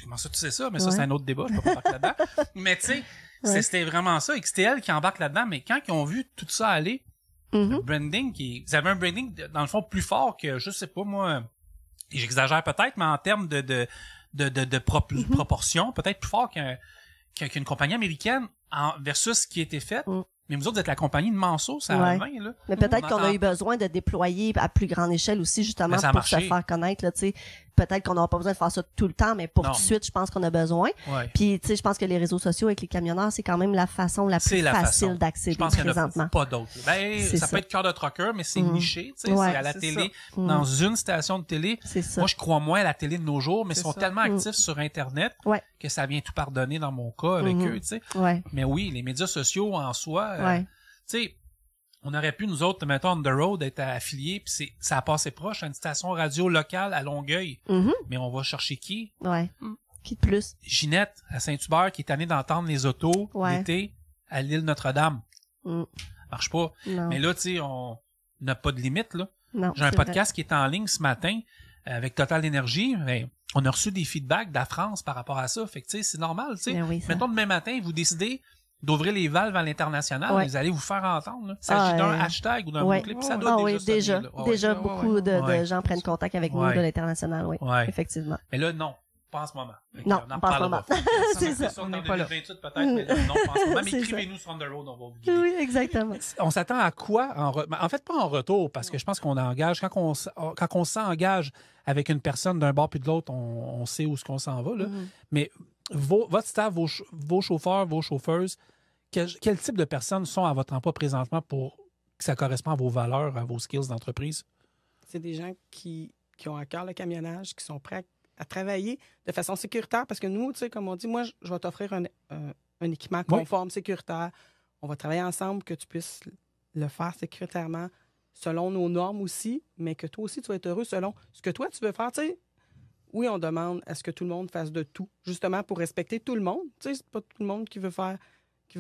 comment ça tu sais ça, mais ça c'est un autre débat. Je peux pas embarquer là-dedans. Mais tu sais, c'était vraiment ça. XTL qui embarque là-dedans. Mais quand ils ont vu tout ça aller, le branding vous avez un branding dans le fond plus fort que je sais pas moi. J'exagère peut-être, mais en termes de proportion, peut-être plus fort qu'une compagnie américaine versus ce qui a été fait. Mais vous autres, vous êtes la compagnie de Manceau, ça a 20, là. Mais peut-être qu'on a eu besoin de déployer à plus grande échelle aussi, justement, pour se faire connaître, là, tu sais. Peut-être qu'on n'aura pas besoin de faire ça tout le temps, mais pour tout de suite, je pense qu'on a besoin. Puis, tu sais, je pense que les réseaux sociaux avec les camionneurs, c'est quand même la façon la plus facile d'accéder présentement. Je pense qu'il n'y en a pas d'autres. Ça peut être cœur de trucker, mais c'est niché, tu sais. C'est à la télé, dans une station de télé. Moi, je crois moins à la télé de nos jours, mais ils sont tellement actifs sur Internet que ça vient tout pardonner dans mon cas avec eux, tu sais. Mais oui, les médias sociaux en soi, tu sais, on aurait pu, nous autres, mettons, on the road, être affiliés, puis ça a passé proche à une station radio locale à Longueuil. Mais on va chercher qui? Qui de plus? Ginette, à Saint-Hubert, qui est tannée d'entendre les autos l'été à l'île Notre-Dame. Marche pas. Mais là, tu sais, on n'a pas de limite, là. J'ai un podcast qui est en ligne ce matin avec Total Énergie. On a reçu des feedbacks de la France par rapport à ça. Fait que, tu sais, c'est normal, tu sais. Mettons, demain matin, vous décidez d'ouvrir les valves à l'international, vous allez vous faire entendre. Là. Il s'agit d'un hashtag ou d'un mot-clé, puis ça doit déjà beaucoup de gens prennent contact avec nous de l'international, effectivement. Mais là, non. Pas en ce moment. Non, pas en ce moment. C'est ça. On n'est pas là. 2028 peut-être, mais là, non, pas en ce moment. Mais écrivez-nous sur On the Road, on va vous guider. Oui, exactement. On s'attend à quoi en fait, pas en retour, parce que je pense qu'on engage, quand on s'engage avec une personne d'un bord puis de l'autre, on sait où est-ce qu'on s'en va, là. Mais votre staff, vos chauffeurs, vos chauffeuses, quel type de personnes sont à votre emploi présentement pour que ça corresponde à vos valeurs, à vos skills d'entreprise? C'est des gens qui ont à cœur le camionnage, qui sont prêts à travailler de façon sécuritaire, parce que nous, tu sais, comme on dit, moi, je vais t'offrir un équipement conforme, sécuritaire. On va travailler ensemble, que tu puisses le faire sécuritairement selon nos normes aussi, mais que toi aussi, tu vas être heureux selon ce que toi, tu veux faire, tu sais. Oui, on demande à ce que tout le monde fasse de tout, justement pour respecter tout le monde. Tu sais, c'est pas tout le monde qui veut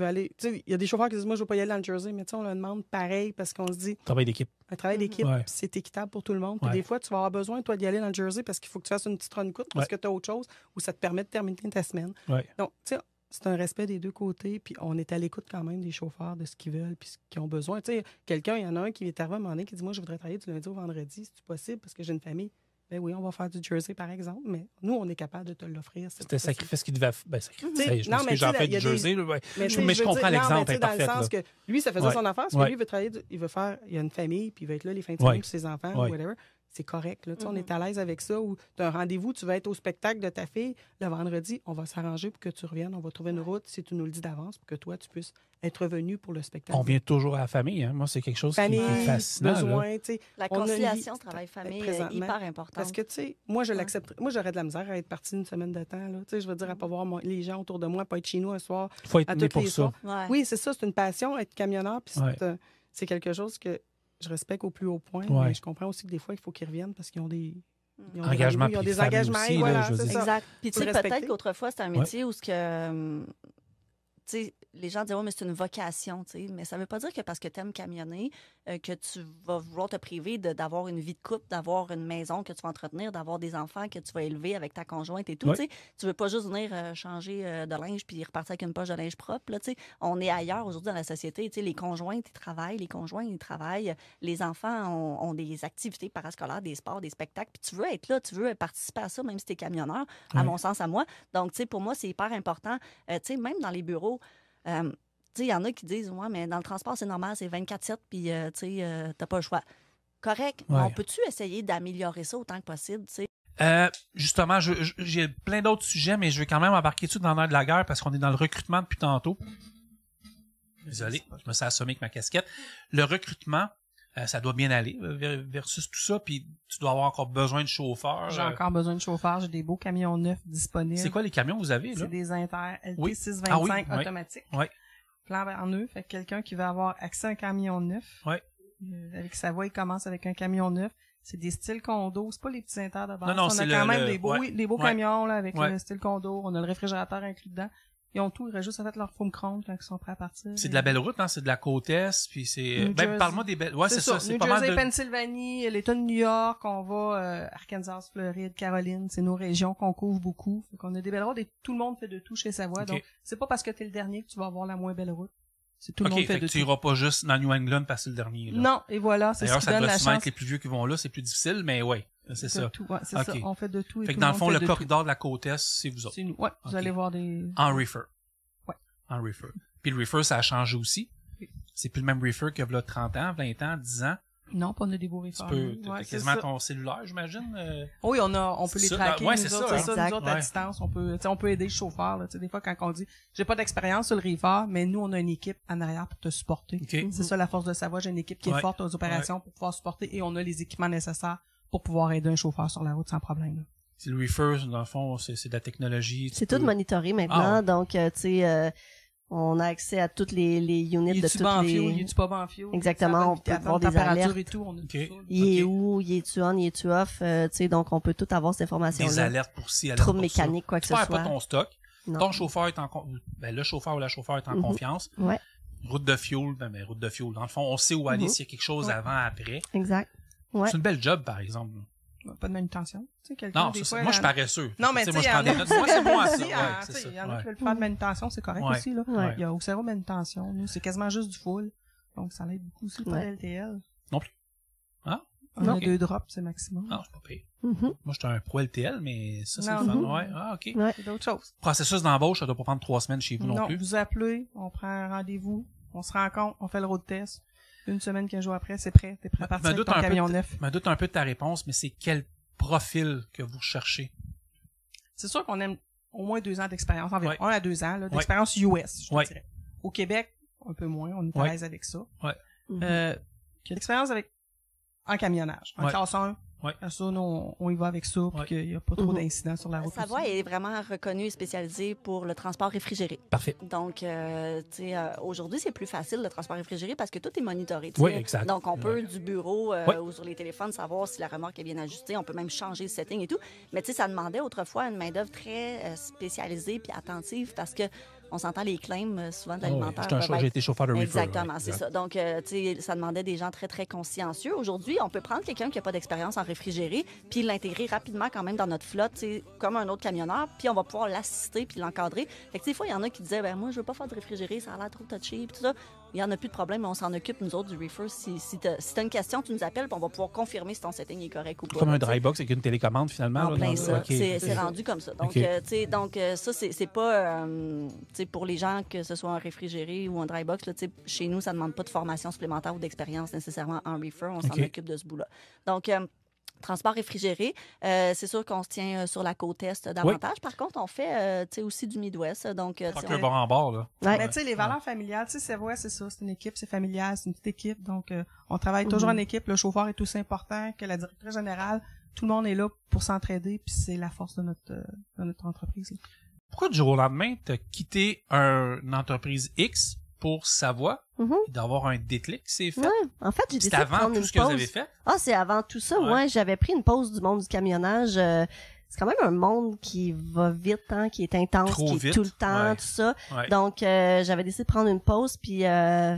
aller... Tu sais, il y a des chauffeurs qui disent « Moi, je veux pas y aller dans le Jersey », mais tu sais, on le demande pareil parce qu'on se dit... Travail d'équipe. Un travail d'équipe, c'est équitable pour tout le monde. Puis des fois, tu vas avoir besoin, toi, d'y aller dans le Jersey parce qu'il faut que tu fasses une petite run-coute parce que tu as autre chose ou ça te permet de terminer ta semaine. Donc, tu sais, c'est un respect des deux côtés, puis on est à l'écoute quand même des chauffeurs, de ce qu'ils veulent puis ce qu'ils ont besoin. Tu sais, quelqu'un, il y en a un qui est arrivé à un moment donné qui dit « Moi, je voudrais travailler du lundi au vendredi, c'est possible parce que j'ai une famille. » Ben oui, on va faire du Jersey, par exemple, mais nous, on est capable de te l'offrir. C'était un sacrifice qu'il devait... sacrifice. Je pense que j'en fais du Jersey. Mais je comprends l'exemple, dans le sens que lui, ça faisait son affaire, parce que lui, il veut travailler, il a une famille, puis il va être là les fins de semaine pour ses enfants, ou whatever. C'est correct. Là. On est à l'aise avec ça. Ou tu as un rendez-vous, tu vas être au spectacle de ta fille. Le vendredi, on va s'arranger pour que tu reviennes. On va trouver une route, si tu nous le dis d'avance, pour que toi, tu puisses être revenu pour le spectacle. On vient toujours à la famille. Hein? Moi, c'est quelque chose qui est fascinant. Besoin, la conciliation travail-famille est hyper importante. Parce que, tu sais, moi, je l'accepte. Moi, j'aurais de la misère à être partie une semaine de temps. Là. Je veux dire, à pas voir les gens autour de moi, pas être chez nous un soir. Il faut être né pour ça. Oui, c'est ça. C'est une passion, être camionneur. Puis c'est quelque chose que je respecte au plus haut point, mais je comprends aussi que des fois, il faut qu'ils reviennent parce qu'ils ont des... Ils ont des engagements. Aussi, voilà, là, c'est ça. Exact. Puis tu sais, peut-être qu'autrefois, c'était un métier où ce que... tu sais, les gens disent, oh, mais c'est une vocation, tu sais. Mais ça veut pas dire que parce que tu aimes camionner, que tu vas vouloir te priver d'avoir une vie de couple, d'avoir une maison que tu vas entretenir, d'avoir des enfants que tu vas élever avec ta conjointe et tout, tu sais. Tu veux pas juste venir changer de linge puis repartir avec une poche de linge propre, là, tu sais. On est ailleurs aujourd'hui dans la société, tu sais. Les conjointes, ils travaillent, les conjoints, ils travaillent. Les enfants ont des activités parascolaires, des sports, des spectacles. Puis tu veux être là, tu veux participer à ça, même si tu es camionneur, à mon sens, à moi. Donc, tu sais, pour moi, c'est hyper important. Tu sais, même dans les bureaux, tu sais, il y en a qui disent, ouais, mais dans le transport, c'est normal, c'est 24/7, puis, tu sais, t'as pas le choix. correct. Ouais. On peut-tu essayer d'améliorer ça autant que possible, tu sais? Justement, j'ai plein d'autres sujets, mais je vais quand même embarquer tout dans l'air de la guerre parce qu'on est dans le recrutement depuis tantôt. Désolé, je me suis assommé avec ma casquette. Le recrutement, ça doit bien aller versus tout ça, puis tu dois avoir encore besoin de chauffeurs. J'ai encore besoin de chauffeurs, j'ai des beaux camions neufs disponibles. C'est quoi les camions que vous avez, là? C'est des Inter LT Oui. 625 Ah oui, automatiques. Oui. Plan en neuf, fait que quelqu'un qui va avoir accès à un camion neuf. Oui. Avec sa voix, il commence avec un camion neuf. C'est des styles condo, c'est pas les petits Inter de base. Non, on a quand même des beaux ouais. camions là avec Ouais. le style condo, on a le réfrigérateur inclus dedans. Ils ont tout, ils rajoutent juste leur foam chrome quand ils sont prêts à partir. C'est de la belle route, hein, c'est de la côte est, puis c'est New ben Jersey. parle-moi des belles. Ouais, c'est ça, c'est New pas mal Jersey, de Pennsylvanie, l'État de New York, on va Arkansas, Floride, Caroline, c'est nos régions qu'on couvre beaucoup. Fait qu'on a des belles routes et tout le monde fait de tout chez Savoie. Okay. Donc c'est pas parce que t'es le dernier que tu vas avoir la moins belle route. C'est tout le OK, monde fait fait que de tu tout. iras pas juste dans New England parce que c'est le dernier, là. Non, et voilà, c'est ce D'ailleurs, qui ça donne doit la souvent chance. être les plus vieux qui vont là, c'est plus difficile, mais ouais, c'est de ça. tout, ouais, c'est OK. ça. On fait de tout. Et Fait tout que dans le fond, monde le fait de corridor de la côte est, c'est vous tout. autres. C'est nous. Ouais, vous OK. allez voir des... En reefer. Ouais. En reefer. Puis le reefer, ça a changé aussi. Oui. C'est plus le même reefer que là 30 ans, 20 ans, 10 ans. Non, pas on a des beaux Tu réformes. peux, t'as Ouais, c'est quasiment ça. ton cellulaire, j'imagine. Oui, on peut les Ça, traquer. ouais, nous c'est autres, ça, c'est hein. ça, nous autres, à Ouais. distance. On peut aider le chauffeur, là. Tu sais, des fois, quand on dit, j'ai pas d'expérience sur le reefer, mais nous, on a une équipe en arrière pour te supporter. OK. C'est ça, la force de Savoie. J'ai une équipe qui est Ouais. forte aux opérations pour pouvoir supporter et on a les équipements nécessaires pour pouvoir aider un chauffeur sur la route sans problème, là. C'est le reefer, dans le fond, c'est de la technologie. C'est tout monitoré maintenant, Ah ouais. donc, tu sais, on a accès à toutes les units de Il est-tu toutes bas en les... fuel, il est-tu pas bas en fuel? Exactement, on peut voir des température alertes. et tout, on a tout OK. ça, là. Il est OK. où, il est-tu on, il est-tu off, tu sais, donc on peut tout avoir cette Des information-là. alertes pour ci, alertes Trouble pour ça. mécanique, quoi que Tu ce perds pas soit. ton stock. Non. Ton chauffeur est le chauffeur ou la chauffeur est en Mhm. confiance. Ouais, Route de fuel, ben, route de fuel. Dans le fond, on sait où aller Mhm. s'il y a quelque chose Ouais. avant, après. exact. Ouais. C'est une belle job, par exemple. Pas de manutention. Tu sais, quelqu'un, Non, des ça, fois, moi, je suis paresseux. Non, mais Tu sais, tu moi, sais, je prends il y en des a- notes. Moi, c'est moi, ça. Il y Ouais, en- c'est tu sais, ça. il y en a Ouais. qui veulent faire de manutention, c'est correct Ouais. aussi, là. Ouais. Il y a au zéro manutention. Nous, c'est quasiment juste du full. Donc, ça l'aide beaucoup aussi, pas Ouais. d'LTL. Non plus. Ah? On a Ok. 2 drops, c'est maximum. Non, c'est pas pire. Mhm. Moi, j'étais un pro LTL, mais ça, c'est Non. le fun. Mhm. Ouais. Ah, OK. Ouais. C'est d'autres choses. Processus d'embauche, ça doit pas prendre 3 semaines chez vous non plus. Vous appelez, on prend un rendez-vous, on se rencontre, on fait le road test. Une semaine, 15 jours après, c'est prêt. T'es prêt à partir avec ton camion neuf. Je me doute un peu de ta réponse, mais c'est quel profil que vous cherchez? C'est sûr qu'on aime au moins 2 ans d'expérience, environ Ouais. 1 à 2 ans, là, d'expérience US, je Ouais. te dirais. Au Québec, un peu moins, on est à Ouais. l'aise avec ça. Mhm. Qui a l'expérience avec en camionnage, en Ouais. classe 1. Ouais. Ça, nous, on y va avec ça, puis Ouais. qu'il n'y a pas trop Mhm. d'incidents sur la route. Savoie aussi. est vraiment reconnue et spécialisée pour le transport réfrigéré. Parfait. Donc, tu sais, aujourd'hui, c'est plus facile le transport réfrigéré parce que tout est monitoré. tu Oui, sais. exact. Donc, on peut Ouais. du bureau Ouais. ou sur les téléphones savoir si la remorque est bien ajustée. On peut même changer le setting et tout. Mais tu sais, ça demandait autrefois une main-d'œuvre très spécialisée puis attentive parce que on s'entend les claims souvent de Ah ouais. l'alimentaire. J'ai été chauffeur de reefer. Exactement, ouais, c'est exact. ça. Donc, tu sais, ça demandait des gens très, très consciencieux. Aujourd'hui, on peut prendre quelqu'un qui n'a pas d'expérience en réfrigéré puis l'intégrer rapidement quand même dans notre flotte, tu sais, comme un autre camionneur, puis on va pouvoir l'assister puis l'encadrer. Fait que, des fois, il y en a qui disaient, ben moi, je veux pas faire de réfrigéré, ça a l'air trop touchy, puis tout ça. Il y en a plus de problème, mais on s'en occupe, nous autres, du reefer. Si t'as une question, tu nous appelles, puis on va pouvoir confirmer si ton setting est correct ou pas. Comme un là, tu sais. dry box avec une télécommande, finalement. En là, plein dans- ça. OK. C'est rendu comme ça. Donc, OK. tu sais, ça, c'est pas, tu sais, pour les gens, que ce soit un réfrigéré ou un dry box, là, tu sais, chez nous, ça demande pas de formation supplémentaire ou d'expérience nécessairement en reefer. On s'en OK. occupe de ce bout-là. Donc, transport réfrigéré, c'est sûr qu'on se tient sur la côte est davantage. Par contre, on fait, tu sais, aussi du Midwest. Donc, tu sais, Fuck un bord en bord, là. Ouais. Mais tu sais, les valeurs familiales, tu sais, c'est vrai, c'est ça, c'est une équipe, c'est familial, c'est une petite équipe, donc on travaille toujours en équipe. Le chauffeur est aussi important que la directrice générale. Tout le monde est là pour s'entraider, puis c'est la force de notre entreprise. Pourquoi du jour au lendemain, t'as quitté une entreprise X pour Savoie Mhm. et d'avoir un déclic, c'est fait? Ouais. En fait, j'ai décidé C'était de avant prendre tout une ce que vous pause. avez fait? Ah, c'est avant tout ça. Ouais. Ouais, j'avais pris une pause du monde du camionnage. C'est quand même un monde qui va vite, hein, qui est intense, Trop qui est vite. tout le temps, Ouais. tout ça. Ouais. Donc, j'avais décidé de prendre une pause, puis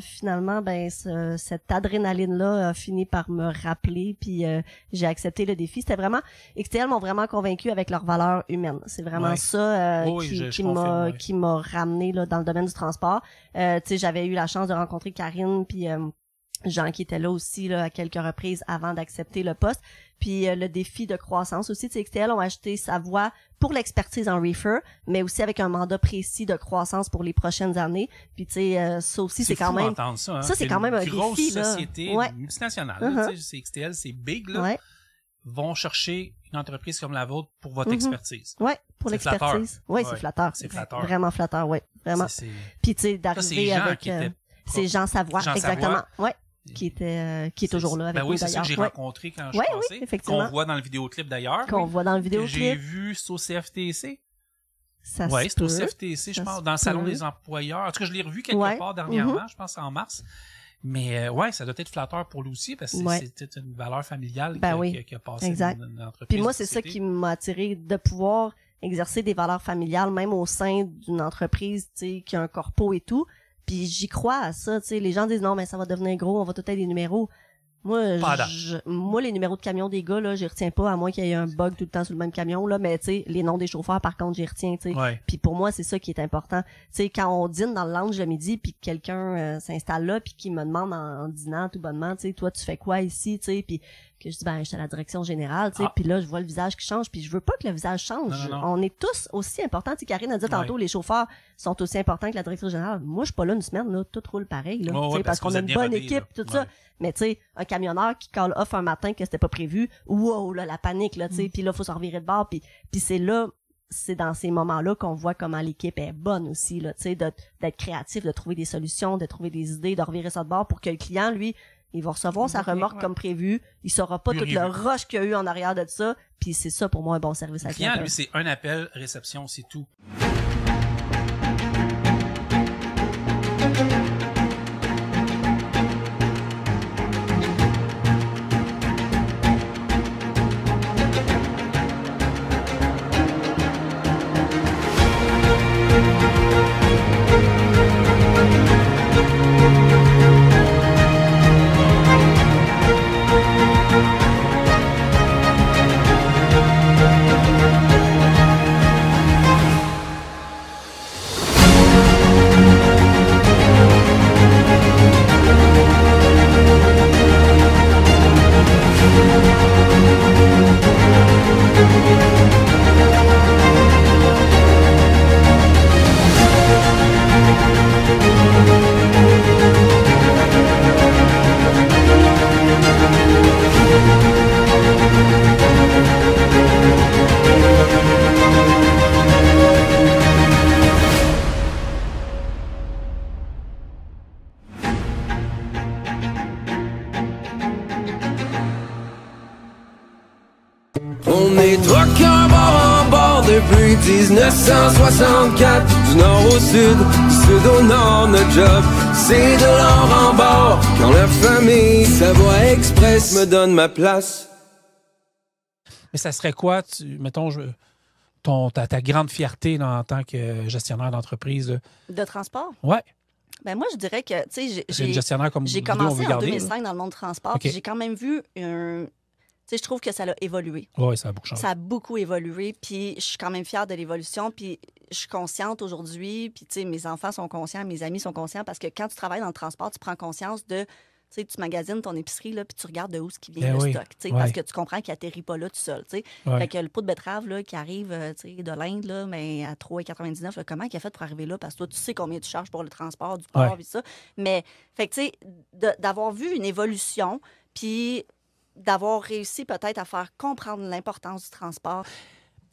finalement, ben, cette adrénaline-là a fini par me rappeler, puis j'ai accepté le défi. C'était vraiment, XTL m'ont vraiment convaincu avec leurs valeurs humaines. C'est vraiment Ouais. ça Oui, je qui confirme, m'a ouais. qui m'a ramené là dans le domaine du transport. Tu sais, j'avais eu la chance de rencontrer Karine, puis Jean qui était là aussi là, à quelques reprises avant d'accepter le poste. Puis le défi de croissance aussi, tu sais, XTL ont acheté sa voix pour l'expertise en reefer, mais aussi avec un mandat précis de croissance pour les prochaines années. Puis tu sais, ça aussi c'est quand même ça, hein? Ça c'est quand même un grosse défi là. Société multinationale, c'est XTL, c'est big là. Vont chercher une entreprise comme la vôtre pour votre expertise. Ouais, pour l'expertise. Oui, c'est flatteur. C'est flatteur. Vraiment flatteur, oui, vraiment. Puis tu sais d'arriver avec c'est Jean Savoie, exactement. Ouais. Qui est toujours là avec nous, c'est ça que j'ai rencontré quand je passais. Effectivement. Qu'on voit dans le vidéoclip d'ailleurs. Qu'on voit dans le vidéoclip. J'ai vu c'est au CFTC. Oui, c'est au CFTC, je pense, dans le salon des employeurs. En tout cas, je l'ai revu quelque part dernièrement, je pense en mars. Mais ça doit être flatteur pour lui aussi parce que c'était une valeur familiale qui a passé une entreprise. Puis moi, c'est ça qui m'a attiré de pouvoir exercer des valeurs familiales, même au sein d'une entreprise, tu sais, qui a un corpo et tout. Puis j'y crois à ça, tu sais, les gens disent non mais ça va devenir gros, on va tout être des numéros. Moi les numéros de camion des gars là, j'y retiens pas à moins qu'il y ait un bug tout le temps sur le même camion là, mais tu sais les noms des chauffeurs par contre j'y retiens, tu sais. Puis pour moi c'est ça qui est important. Tu sais quand on dîne dans le lounge le midi puis que quelqu'un s'installe là puis qui me demande en dînant tout bonnement, tu sais toi tu fais quoi ici, tu sais, puis que je dis je suis à la direction générale, tu sais, puis là je vois le visage qui change, puis je veux pas que le visage change. Non. On est tous aussi importants, tu sais, Karine a dit tantôt les chauffeurs sont aussi importants que la direction générale. Moi je suis pas là une semaine là, tout roule pareil là, tu sais parce qu'on a une bonne équipe tout ça. Mais tu sais un camionneur qui call off un matin que c'était pas prévu, wow là la panique là, tu sais, puis là faut se revirer de bord, puis c'est dans ces moments-là qu'on voit comment l'équipe est bonne aussi là, tu sais d'être créatif, de trouver des solutions, de trouver des idées, de revirer ça de bord pour que le client lui il va recevoir sa remorque comme prévu. Il saura pas tout le rush qu'il y a eu en arrière de ça. Puis c'est ça, pour moi, un bon service à la clientèle. Lui, c'est un appel, réception, c'est tout. On est truckers bord en bord depuis 1964. Du nord au sud, du sud au nord, notre job, c'est de l'or en bord. Quand la famille Savoie Express me donne ma place. Mais ça serait quoi, mettons, ta grande fierté là, en tant que gestionnaire d'entreprise? Là? De transport? Ouais. Ben moi, je dirais que, tu sais, j'ai commencé en 2005 dans le monde du transport, puis j'ai quand même vu un... Tu sais, je trouve que ça a évolué. Oui, ça a beaucoup changé. Ça a beaucoup évolué, puis je suis quand même fière de l'évolution, puis je suis consciente aujourd'hui, puis tu sais, mes enfants sont conscients, mes amis sont conscients, parce que quand tu travailles dans le transport, tu prends conscience de... Tu sais, tu magasines ton épicerie, là, puis tu regardes de où ce qui vient le stock, tu sais, parce que tu comprends qu'il n'atterrit pas là tout seul, tu sais. Fait que le pot de betterave, là, qui arrive, tu sais, de l'Inde, là, mais à 3,99 $, comment il a fait pour arriver là? Parce que toi, tu sais combien tu charges pour le transport du port, et ça. Mais, fait que, tu sais, d'avoir vu une évolution, puis d'avoir réussi peut-être à faire comprendre l'importance du transport.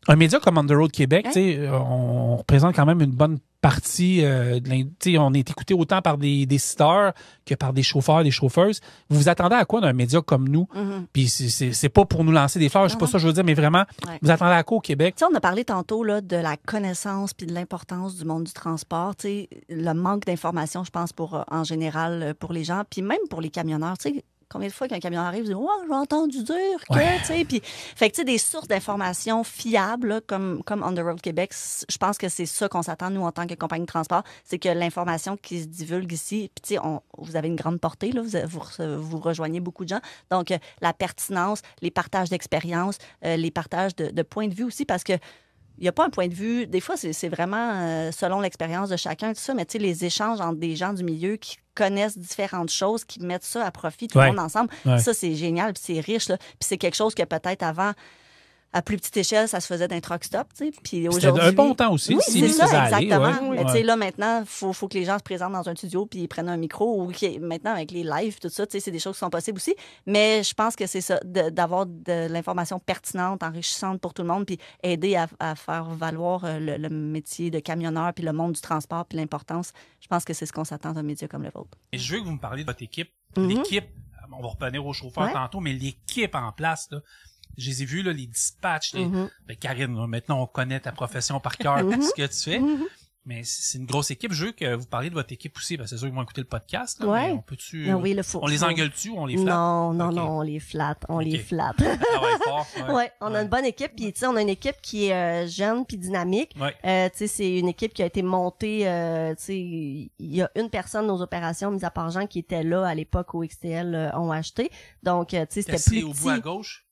Un média comme On the Road Québec, on représente quand même une bonne partie on est écouté autant par des décideurs que par des chauffeurs, des chauffeuses. Vous vous attendez à quoi d'un média comme nous? Puis c'est pas pour nous lancer des fleurs, je sais pas ça que je veux dire, mais vraiment, vous attendez à quoi au Québec? T'sais, on a parlé tantôt là, de la connaissance puis de l'importance du monde du transport. T'sais, le manque d'informations, je pense, en général, pour les gens, puis même pour les camionneurs. T'sais, combien de fois qu'un camionneur arrive, il dit « Ouais, j'ai entendu dire que... » tu sais, puis fait que, tu sais, des sources d'informations fiables, là, comme On the Road Québec, je pense que c'est ça qu'on s'attend, nous, en tant que compagnie de transport, c'est que l'information qui se divulgue ici, puis tu sais, vous avez une grande portée, là, vous rejoignez beaucoup de gens, donc la pertinence, les partages d'expériences, les partages de points de vue aussi, parce que il n'y a pas un point de vue. Des fois, c'est vraiment selon l'expérience de chacun, tout ça, mais tu sais, les échanges entre des gens du milieu qui connaissent différentes choses, qui mettent ça à profit, tout le monde ensemble, ça, c'est génial, puis c'est riche, là. Puis c'est quelque chose que peut-être avant, à plus petite échelle, ça se faisait d'un truck stop, tu sais. Puis aujourd'hui, un bon temps aussi. Oui, c'est ça, exactement. Aller, mais tu sais, là, maintenant, faut que les gens se présentent dans un studio puis ils prennent un micro ou maintenant, avec les lives, tout ça, tu sais, c'est des choses qui sont possibles aussi. Mais je pense que c'est ça, d'avoir de l'information pertinente, enrichissante pour tout le monde puis aider à faire valoir le métier de camionneur puis le monde du transport puis l'importance. Je pense que c'est ce qu'on s'attend d'un média comme le vôtre. Et je veux que vous me parliez de votre équipe. L'équipe, on va revenir aux chauffeurs tantôt, mais l'équipe en place, là, je les ai vus, là, les dispatchs. Ben, Karine, là, maintenant, on connaît ta profession par cœur, ce que tu fais. Mais c'est une grosse équipe. Je veux que vous parliez de votre équipe aussi, parce que c'est sûr qu'ils vont écouter le podcast. Là, mais on peut-tu... Oui, on les engueule-tu ou on les flatte? Non, on les flatte. On les flatte. Fort, on a une bonne équipe. Puis, tu sais, on a une équipe qui est jeune puis dynamique. Tu sais, c'est une équipe qui a été montée. Tu sais, il y a une personne nos opérations, mis à part Jean, qui était là à l'époque où XTL ont acheté. Donc, tu sais, c'était plus au petit. bout à gauche?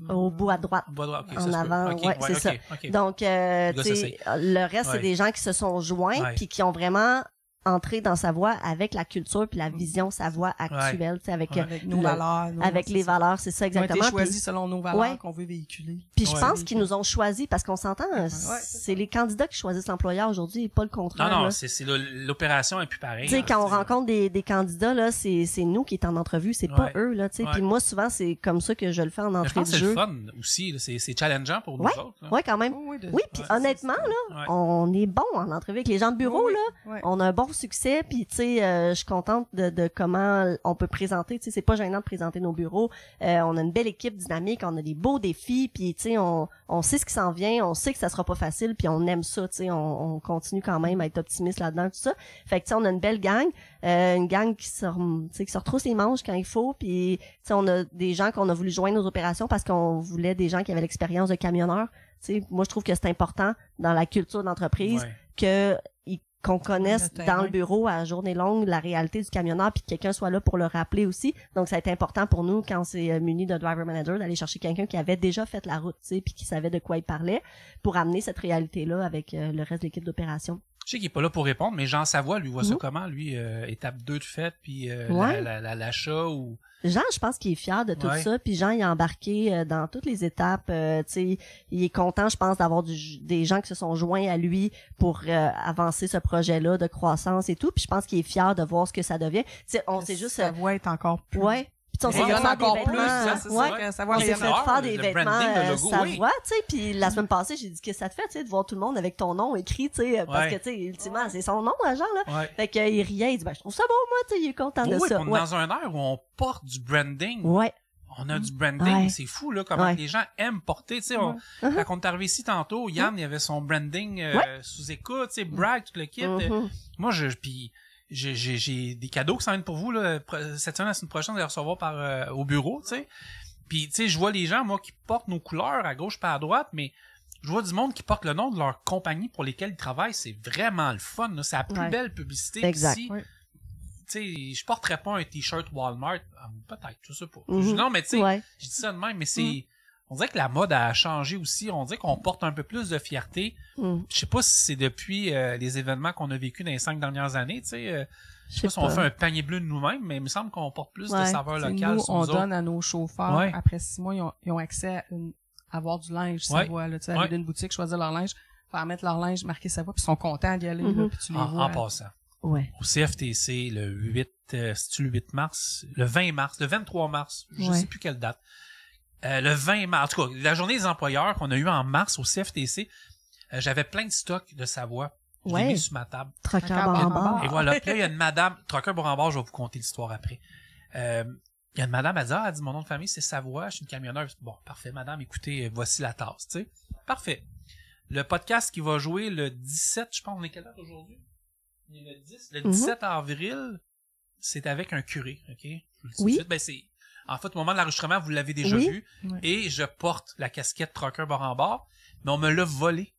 Au bout à droite. En avant, c'est ça. Donc, tu sais, le reste, c'est des gens qui se sont joints puis qui ont vraiment entrer dans sa voie avec la culture puis la vision Savoie actuelle, tu sais, avec nos valeurs, avec les valeurs, c'est ça exactement. On a été choisis selon nos valeurs qu'on veut véhiculer. Puis je pense qu'ils nous ont choisis parce qu'on s'entend, c'est les candidats qui choisissent l'employeur aujourd'hui, et pas le contraire. Non, c'est l'opération est plus pareille. Tu sais, quand on rencontre des candidats là, c'est nous qui est en entrevue, c'est pas eux là, tu sais. Puis moi souvent c'est comme ça que je le fais en entrée de jeu. Je pense que c'est le fun aussi, c'est challengeant pour nous autres. Oui, quand même. Oui, puis honnêtement là, on est bon en entrevue avec les gens de bureau là, on a un bon succès, puis tu sais, je suis contente de comment on peut présenter, tu sais, c'est pas gênant de présenter nos bureaux, on a une belle équipe dynamique, on a des beaux défis, puis tu sais, on sait ce qui s'en vient, on sait que ça sera pas facile, puis on aime ça, tu sais, on continue quand même à être optimiste là-dedans, tout ça. Fait que tu sais, on a une belle gang, une gang qui se retrousse les manches quand il faut, puis tu sais, on a des gens qu'on a voulu joindre aux opérations parce qu'on voulait des gens qui avaient l'expérience de camionneur. Tu sais, moi je trouve que c'est important dans la culture d'entreprise qu'on connaisse dans le bureau à journée longue la réalité du camionneur, puis que quelqu'un soit là pour le rappeler aussi. Donc ça a été important pour nous quand c'est muni de driver manager d'aller chercher quelqu'un qui avait déjà fait la route, tu sais, puis qui savait de quoi il parlait, pour amener cette réalité là avec le reste de l'équipe d'opération. Je sais qu'il est pas là pour répondre, mais Jean Savoie, lui, voit ça comment? Lui, étape 2 de fait, puis l'achat ou... Jean, je pense qu'il est fier de tout ça, puis Jean, il a embarqué dans toutes les étapes, tu sais, il est content, je pense, d'avoir des gens qui se sont joints à lui pour avancer ce projet-là de croissance et tout, puis je pense qu'il est fier de voir ce que ça devient. Tu sais, on s'est juste... Savoie est encore plus... Puis on s'est fait faire des vêtements, Savoie, on s'est fait faire des vêtements Savoie, tu sais, puis la semaine passée, j'ai dit que ça te fait, tu sais, de voir tout le monde avec ton nom écrit, tu sais, parce que, tu sais, ultimement, c'est son nom, Jean, là. Fait qu'il riait, il dit, ben, je trouve ça beau, moi, tu sais, il est content de ça. On est dans un air où on porte du branding. On a du branding, c'est fou, là, comment les gens aiment porter, tu sais, quand on est arrivé ici tantôt, Yann, il avait son branding sous écoute, tu sais, brag, tout le kit. Moi, j'ai des cadeaux qui s'en viennent pour vous, là. Cette semaine, la semaine prochaine, vous allez recevoir au bureau, tu sais. Puis, tu sais, je vois les gens, moi, qui portent nos couleurs à gauche pas à droite, mais je vois du monde qui porte le nom de leur compagnie pour lesquelles ils travaillent. C'est vraiment le fun, là. C'est la plus belle publicité. Exact. Tu sais, je porterais pas un t-shirt Walmart. Peut-être, je sais pas. Non, mais tu sais, je dis ça de même, mais c'est... On dirait que la mode a changé aussi. On dirait qu'on porte un peu plus de fierté. Je sais pas si c'est depuis les événements qu'on a vécu dans les 5 dernières années. Tu sais, je sais pas si on fait un panier bleu de nous-mêmes, mais il me semble qu'on porte plus de saveurs locales. Nous, on donne à nos chauffeurs, après 6 mois, ils ont accès à avoir du linge Savoie. Là, tu sais, aller d'une boutique, choisir leur linge, faire mettre leur linge, marquer Savoie, puis ils sont contents d'y aller. Là, puis tu les vois. En passant. Au CFTC, le 8 mars, le 20 mars, le 23 mars, je sais plus quelle date. Le 20 mars, en tout cas, la journée des employeurs qu'on a eu en mars au CFTC, j'avais plein de stocks de Savoie. Je l'ai mis sur ma table. Trucker Bord-en-Bord. Et voilà. Puis là, il y a une madame, Trucker Bord-en-Bord, je vais vous conter l'histoire après. Il y a une madame, elle dit, mon nom de famille, c'est Savoie, je suis une camionneuse. Bon, parfait, madame, écoutez, voici la tasse, tu sais. Parfait. Le podcast qui va jouer le 17, je pense, on est quelle date aujourd'hui? Le 17 avril, c'est avec un curé, OK? Je vous le dis tout de suite. Ben, c'est... En fait, au moment de l'enregistrement, vous l'avez déjà vu. Et je porte la casquette Trucker Bord-en-Bord, mais on me l'a volé.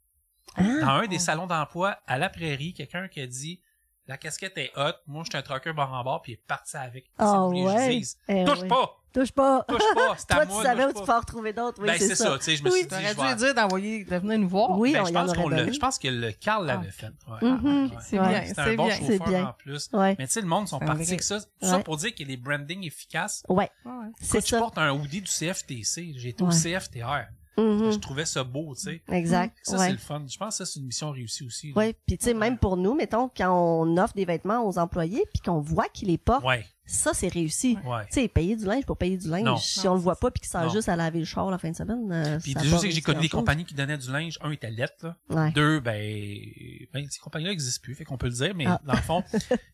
Dans un des salons d'emploi à la Prairie, quelqu'un qui a dit la casquette est hot, moi je suis un Trucker Bord-en-Bord, puis il est parti avec. Touche pas! Touche pas. C'est à Toi, moi. tu savais où touche tu pas. peux en retrouver d'autres. Oui, Ben, c'est ça, tu sais, je me suis dit, T'aurais je dû vais- lui dire de venir nous voir. Oui, Ben, on je y en pense aurait donné. je pense que le Carl l'avait fait. Ouais. Mhm. C'est Ouais. bien, C'était un c'est bon bien. C'est chauffeur bien. en plus. Ouais. Mais tu sais, le monde sont C'est un partis vrai- avec ça. Tout ça Ouais. pour dire qu'il y a des brandings efficaces. Ouais. Ouais. C'est Quand tu ça. portes un hoodie du CFTC, j'ai été au Ouais. CFTR. Mhm. Je trouvais ça beau, tu sais. Exact. Ça, Ouais. c'est le fun. Je pense que ça, c'est une mission réussie aussi. là. Oui, puis tu sais, même pour nous, mettons, quand on offre des vêtements aux employés, puis qu'on voit qu'ils les portent, Ouais. ça, c'est réussi. Ouais. Tu sais, payer du linge pour payer du linge, Non. si on le voit pas puis qu'il sert Non. juste à laver le char la fin de semaine, Puis ça a je pas sais que j'ai réussi connu des grand-chose. compagnies qui donnaient du linge. Un était lettre, là. Ouais. Deux, ces compagnies-là n'existent plus, fait qu'on peut le dire, mais Ah. dans le fond,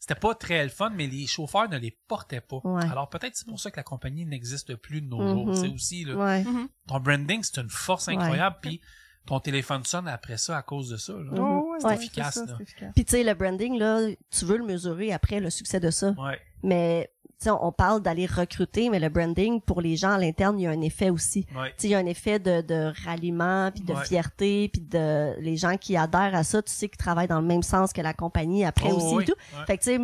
c'était pas très le fun, mais les chauffeurs ne les portaient pas. Ouais. Alors peut-être c'est pour ça que la compagnie n'existe plus de nos Mhm. jours. C'est aussi, là, Ouais. ton branding, c'est une force incroyable, puis ton téléphone sonne après ça à cause de ça. Là. Oh, ouais, C'est Ouais. efficace. c'est ça, là. c'est efficace. Puis tu sais, le branding, là, tu veux le mesurer après le succès de ça. Ouais. Mais tu sais, on parle d'aller recruter, mais le branding, pour les gens à l'interne, il y a un effet aussi. Ouais. Tu sais, il y a un effet de ralliement, puis de Ouais. fierté, puis de les gens qui adhèrent à ça, tu sais, qui travaillent dans le même sens que la compagnie après Oh, aussi oui. et tout. Ouais. Fait que tu sais,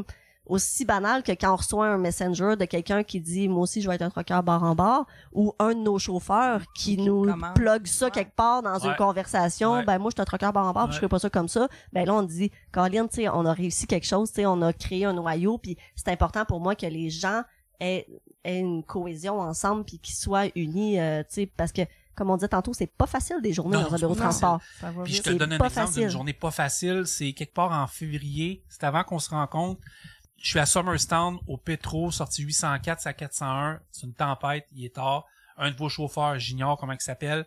aussi banal que quand on reçoit un messenger de quelqu'un qui dit moi aussi je vais être un trucker bar en bar, ou un de nos chauffeurs qui nous commande. plug ça Ouais. quelque part dans une Ouais. conversation, Ouais. ben moi je suis un trucker bar en bar, puis je Ouais. fais pas ça comme ça. Ben là on dit Caroline, tu sais, on a réussi quelque chose, tu sais, on a créé un noyau, puis c'est important pour moi que les gens aient une cohésion ensemble puis qu'ils soient unis, tu sais, parce que comme on disait tantôt, c'est pas facile des journées Non, dans un bureau de non, transport. Ça va Puis je vite. te C'est donne un pas exemple facile. d'une journée pas facile. C'est quelque part en février. C'est avant qu'on se rencontre. Je suis à Summerstown, au Petro, sorti 804, c'est à 401. C'est une tempête, il est tard. Un de vos chauffeurs, j'ignore comment il s'appelle.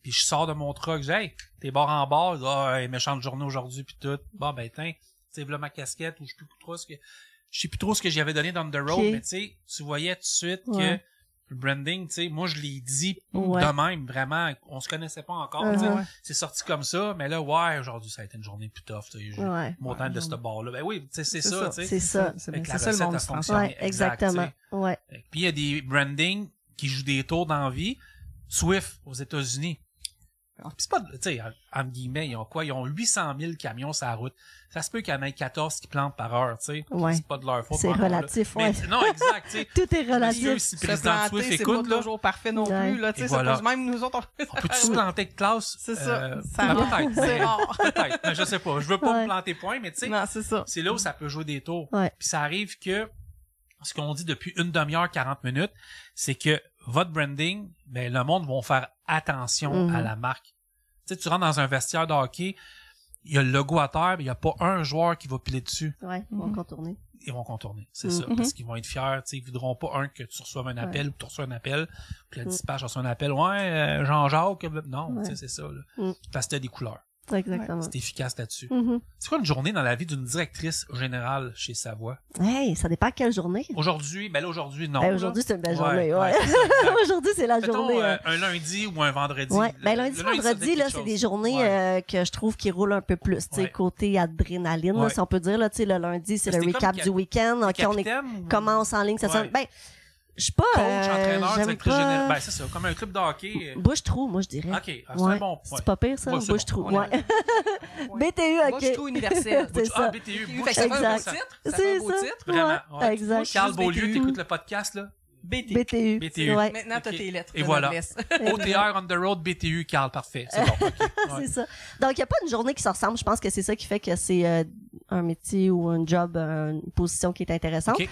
Puis je sors de mon truck, je dis, hey, t'es bord en bord. Ah, hey, méchante journée aujourd'hui, puis tout. Bon, ben, tiens, tu sais, voilà ma casquette, ou je sais plus trop ce que j'avais donné dans The Road, Ok. mais tu sais, tu voyais tout de suite Ouais. que le branding, tu sais, moi, je l'ai dit Ouais. de même, vraiment. On se connaissait pas encore, tu sais. Uh-huh. C'est sorti comme ça, mais là, ouais, aujourd'hui, ça a été une journée plus tough, tu sais. Ouais. Montagne de ce bord-là. Ben oui, tu sais, c'est ça, tu sais. C'est ça. C'est Fait bien, que c'est la ça le recette monde a se fonctionné. transforme. Ouais, Exact, exactement. Ouais. Puis il y a des brandings qui jouent des tours dans la vie. Swift, aux États-Unis. Puis c'est pas, tu sais, en guillemets, ils ont quoi? Ils ont 800 000 camions sur la route. Ça se peut qu'il y en ait 14 qui plantent par heure, tu sais. Ouais. C'est pas de leur faute. C'est encore, là. relatif, Mais, ouais. non, exact, tu sais. Tout est Monsieur, relatif. si le Se président de planter, Swift c'est écoute, pas là, toujours parfait non Ouais. plus, là, tu Et sais, voilà. c'est pas même nous autres, on peut-tu se planter de classe? C'est ça. Ben, Ça va. peut-être. C'est mais- rare. Peut-être. Mais je sais pas. Je veux pas Ouais. me planter point, mais tu sais, Non, c'est ça. c'est là où ça peut jouer des tours. Ouais. Puis ça arrive que, ce qu'on dit depuis une demi-heure, 40 minutes, c'est que votre branding, ben, le monde vont faire attention Mhm. à la marque. Tu sais, tu rentres dans un vestiaire de hockey, il y a le logo à terre, mais il y a pas un joueur qui va piler dessus. Ouais, on va contourner. Ils vont contourner. C'est Mhm. ça. Parce qu'ils vont être fiers, tu sais, ils voudront pas que tu reçoives un appel ou que tu reçois un appel, puis le dispatch reçoit un appel. Ouais, Jean-Jacques, non, Ouais. tu sais, c'est ça, là. Mhm. Parce que t'as des couleurs. Exactement. C'est efficace là-dessus. Mhm. C'est quoi une journée dans la vie d'une directrice générale chez Savoie? Hey, ça dépend quelle journée. Aujourd'hui, ben là, aujourd'hui, non. Ben, là. aujourd'hui, c'est une belle Ouais, journée, ouais, ouais. c'est ça, exact. Aujourd'hui, c'est la Mettons, journée. un lundi ou un vendredi. Ouais. Ben, Le lundi, ça doit vendredi, être là, quelque c'est chose. des journées Ouais. que je trouve qui roulent un peu plus, tu sais, Ouais. côté adrénaline, là, Ouais. si on peut dire, là, tu sais, le lundi, c'est Mais le c'était recap comme du week-end. OK, on est Capitaine ou- commence en ligne, ça Ouais. sonne. Ben, je suis pas, Coach, entraîneur, j'aime directrice pas... générale. Ben, c'est ça, comme un club de hockey. Bouche-trou, moi, je dirais. OK, c'est Ouais. un bon point. C'est pas pire, ça? Ouais, c'est Bouche-trou, bon. ouais. BTU, OK. Bouche-trou universel. C'est Ah, ça. BTU. Fait que ça fait un beau Exact. titre. Ça fait C'est un beau ça. titre. Vraiment. Ouais, Ouais. exact. Carl Juste Beaulieu, BTU. t'écoutes le podcast, là? BT. BTU. BTU. Ouais. Maintenant, t'as Ok. tes lettres. Et de voilà. noblesse. OTR on the road, BTU, Carl, parfait. C'est bon. OK. Ouais. C'est ça. Donc, il n'y a pas une journée qui se ressemble. Je pense que c'est ça qui fait que c'est un métier ou un job, une position qui est intéressante. OK.